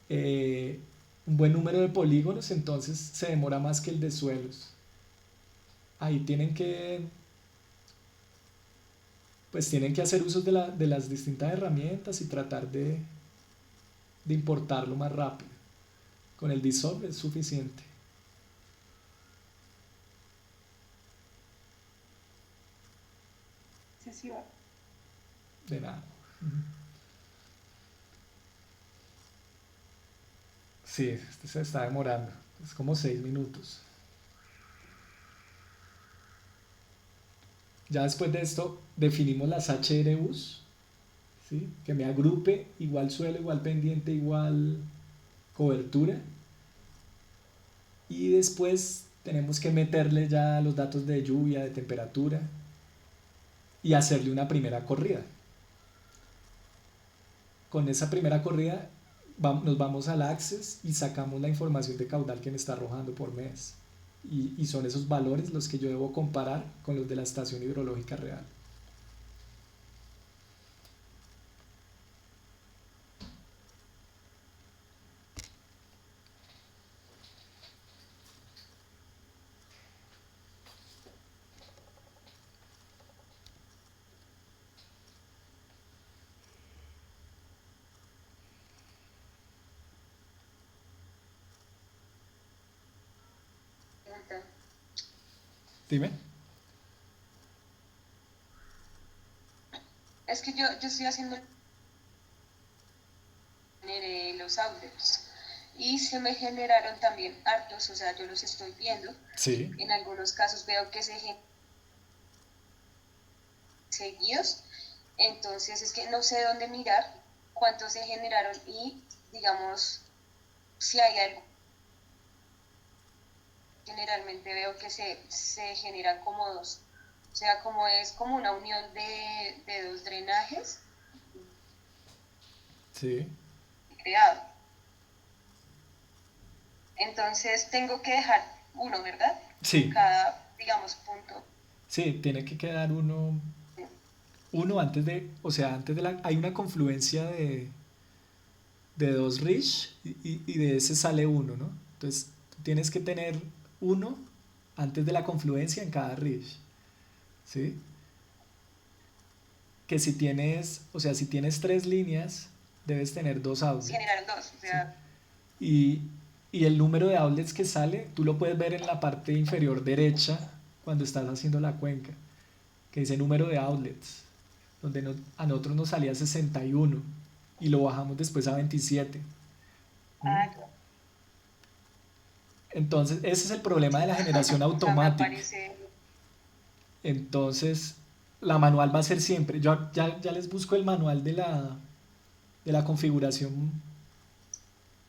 eh, un buen número de polígonos, entonces se demora más que el de suelos. Ahí tienen que hacer uso de las distintas herramientas y tratar de importarlo más rápido. Con el dissolve es suficiente. Sí, sí, va. De nada. Sí, este se está demorando. Es como 6 minutos. Ya después de esto definimos las HRUs, ¿sí? Que me agrupe igual suelo, igual pendiente, igual cobertura. Y después tenemos que meterle ya los datos de lluvia, de temperatura y hacerle una primera corrida. Con esa primera corrida nos vamos al Access y sacamos la información de caudal que me está arrojando por mes. Y son esos valores los que yo debo comparar con los de la estación hidrológica real. Pregunta. Dime. Es que yo estoy haciendo los outlets y se me generaron también hartos, o sea, yo los estoy viendo. Sí. En algunos casos veo que se generan seguidos, entonces es que no sé dónde mirar cuántos se generaron y, digamos, si hay algo. Generalmente veo que se generan como dos, o sea, como es como una unión de dos drenajes Sí. creado. Entonces tengo que dejar uno, ¿verdad? Sí. Cada, digamos, punto. Sí, tiene que quedar uno antes de, o sea, hay una confluencia de dos Rich y de ese sale uno, ¿no? Entonces tienes que tener uno antes de la confluencia en cada Rich, ¿sí? Que si tienes, o sea, si tienes tres líneas, debes tener dos Se outlets, generaron dos, o ¿sí? sea, Y, y el número de outlets que sale, tú lo puedes ver en la parte inferior derecha cuando estás haciendo la cuenca, que dice número de outlets, donde a nosotros nos salía 61 y lo bajamos después a 27. ¿Mm? ya, Entonces, ese es el problema de la generación acá me automática. aparece, Entonces, la manual va a ser siempre. Yo ya les busco el manual de la configuración,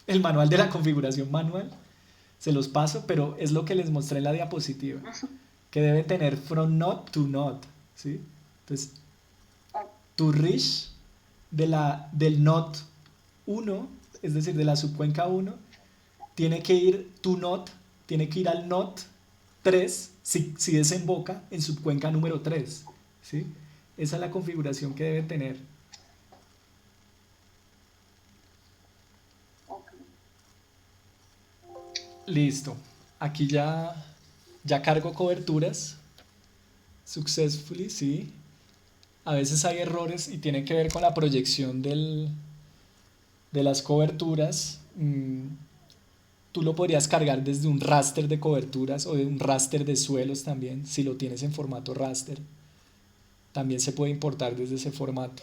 el manual de la configuración manual, se los paso, pero es lo que les mostré en la diapositiva, que debe tener from node to node, ¿sí? Entonces, tu reach del node 1, es decir, de la subcuenca 1, tiene que ir al node 3 si desemboca en subcuenca número 3, ¿sí? Esa es la configuración que debe tener. ok. Listo. Aquí ya cargo coberturas. Successfully, sí. A veces hay errores y tienen que ver con la proyección de las coberturas. Tú lo podrías cargar desde un raster de coberturas o de un raster de suelos también, si lo tienes en formato raster. También se puede importar desde ese formato.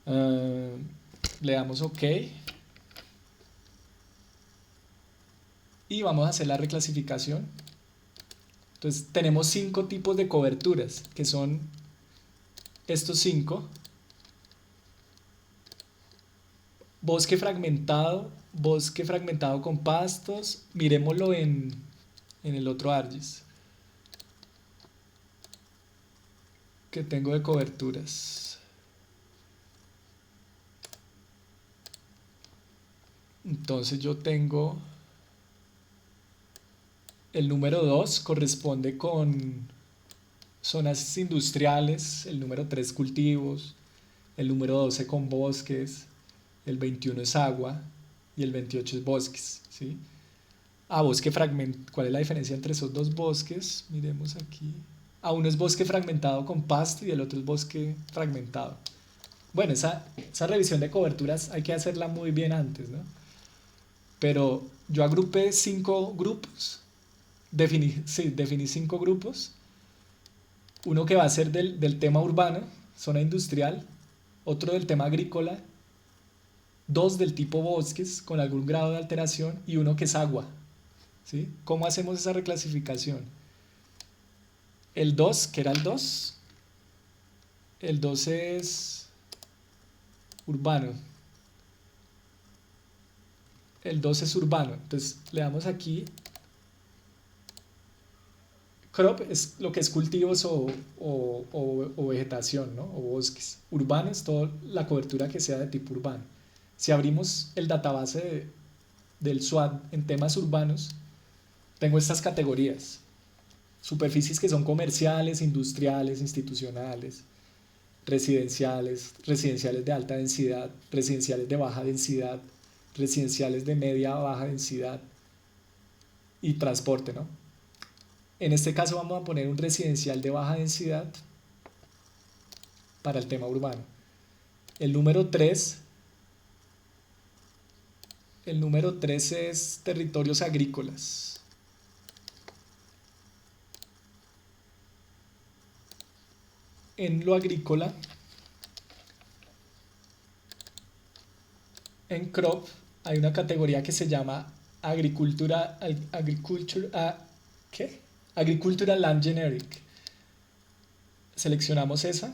Ah, le damos OK y vamos a hacer la reclasificación. Entonces tenemos 5 tipos de coberturas, que son estos 5: bosque fragmentado con pastos. Miremoslo en el otro ArcGIS que tengo de coberturas. Entonces yo tengo el número 2 corresponde con zonas industriales, el número 3 cultivos, el número 12 con bosques, el 21 es agua y el 28 es bosques, ¿sí? Bosque fragmentado. ¿Cuál es la diferencia entre esos dos bosques? Miremos aquí. Uno es bosque fragmentado con pasto y el otro es bosque fragmentado. Bueno, esa revisión de coberturas hay que hacerla muy bien antes, ¿no? Pero yo agrupé 5 grupos, definí 5 grupos. Uno que va a ser del tema urbano, zona industrial, otro del tema agrícola, 2 del tipo bosques con algún grado de alteración y uno que es agua, ¿sí? ¿Cómo hacemos esa reclasificación? El 2, que era el 2 es urbano. El 2 es urbano. Entonces le damos aquí. Crop es lo que es cultivos o vegetación, ¿no? O bosques. Urbano es toda la cobertura que sea de tipo urbano. Si abrimos el database del SWAT en temas urbanos, tengo estas categorías: superficies que son comerciales, industriales, institucionales, residenciales, residenciales de alta densidad, residenciales de baja densidad, residenciales de media a baja densidad y transporte, ¿no? En este caso vamos a poner un residencial de baja densidad para el tema urbano. El número 3 es territorios agrícolas. En lo agrícola, en crop hay una categoría que se llama agricultural land generic. Seleccionamos esa.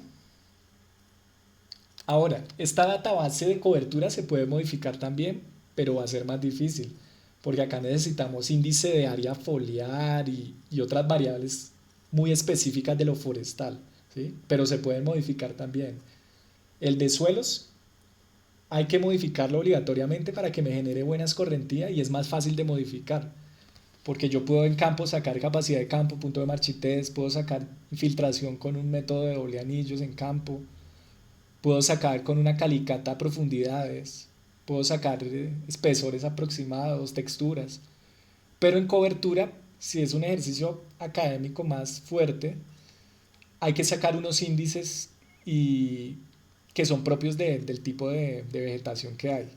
Ahora, esta database de cobertura se puede modificar también, pero va a ser más difícil, porque acá necesitamos índice de área foliar y otras variables muy específicas de lo forestal, ¿sí? Pero se pueden modificar también. El de suelos hay que modificarlo obligatoriamente para que me genere buena escorrentía y es más fácil de modificar, porque yo puedo en campo sacar capacidad de campo, punto de Marchitez, puedo sacar infiltración con un método de doble anillos en campo, puedo sacar con una calicata profundidades, puedo sacar espesores aproximados, texturas, pero en cobertura, si es un ejercicio académico más fuerte, hay que sacar unos índices que son propios del tipo de vegetación que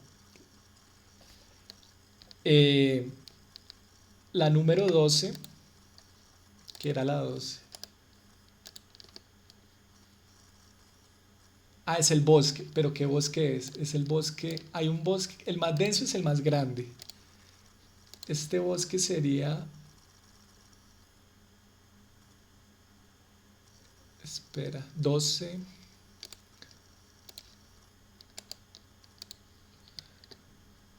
hay. La número 12, que era la 12. Es el bosque, pero ¿qué bosque es? Es el bosque, hay un bosque, el más denso es el más grande. Este bosque sería, espera, 12.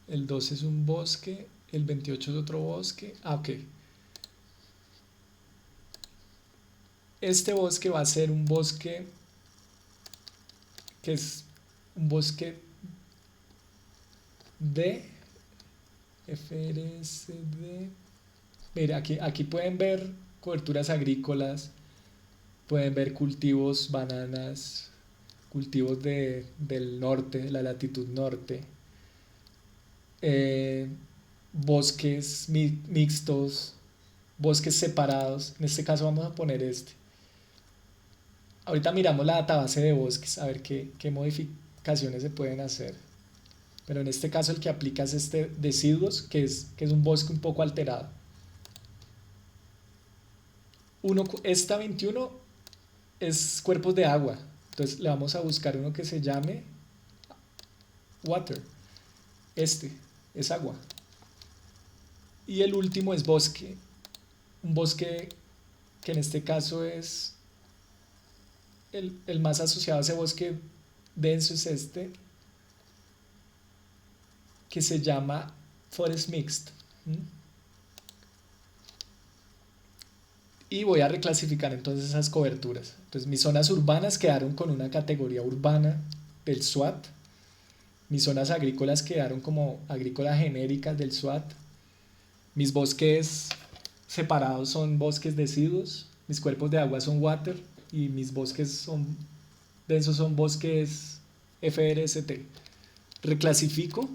El 12 es un bosque, el 28 es otro bosque. Ok. Este bosque va a ser un bosque que es un bosque de FRSD. Mira, aquí pueden ver coberturas agrícolas, pueden ver cultivos, bananas, cultivos del norte, de la latitud norte, bosques mixtos, bosques separados. En este caso vamos a poner este. Ahorita miramos la database de bosques a ver qué modificaciones se pueden hacer, pero en este caso el que aplica es este deciduos, que es un bosque un poco alterado. Esta 21 es cuerpos de agua. Entonces le vamos a buscar uno que se llame water. Este es agua. Y el último es bosque. Un bosque que en este caso es el más asociado a ese bosque denso es este, que se llama forest mixed. Y voy a reclasificar entonces esas coberturas. Entonces mis zonas urbanas quedaron con una categoría urbana del SWAT. Mis zonas agrícolas quedaron como agrícolas genéricas del SWAT. Mis bosques separados son bosques deciduos. Mis cuerpos de agua son water. Y mis bosques son densos son bosques FRST. Reclasifico.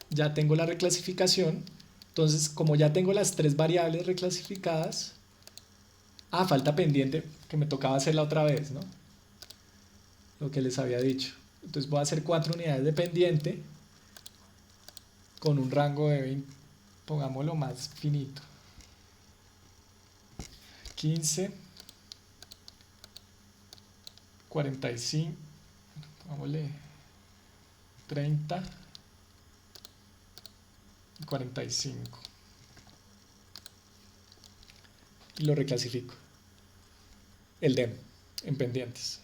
Ya tengo la reclasificación. Entonces, como ya tengo las tres variables reclasificadas, falta pendiente, que me tocaba hacerla otra vez, ¿no? Lo que les había dicho. Entonces voy a hacer 4 unidades de pendiente con un rango de 20, pongámoslo más finito. 15, 45, pongámosle 30 y 45. Y lo reclasifico. El DEM en pendientes.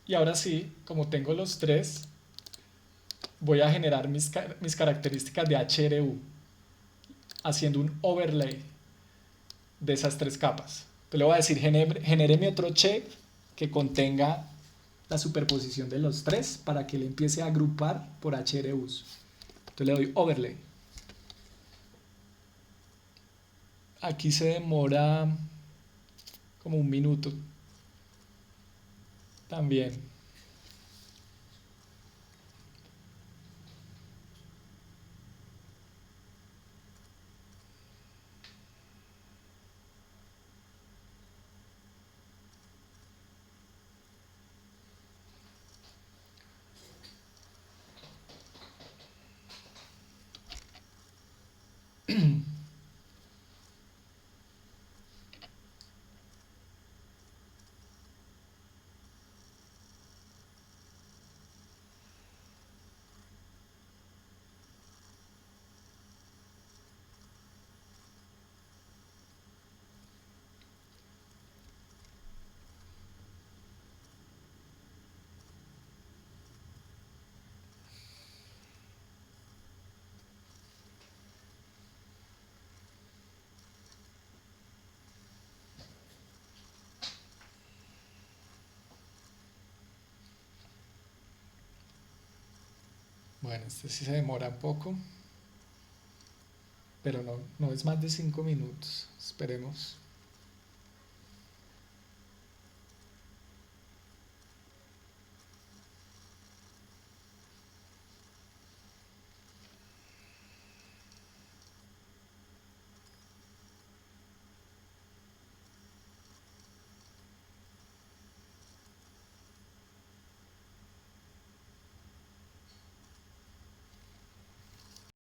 Y ahora sí, como tengo los tres, voy a generar mis características de HRU haciendo un overlay de esas tres capas. Entonces le voy a decir, genéreme otro shape que contenga la superposición de los tres para que le empiece a agrupar por HRUs. Entonces le doy overlay. Aquí se demora como 1 minuto también. Bueno, este sí se demora un poco, pero no es más de 5 minutos. Esperemos.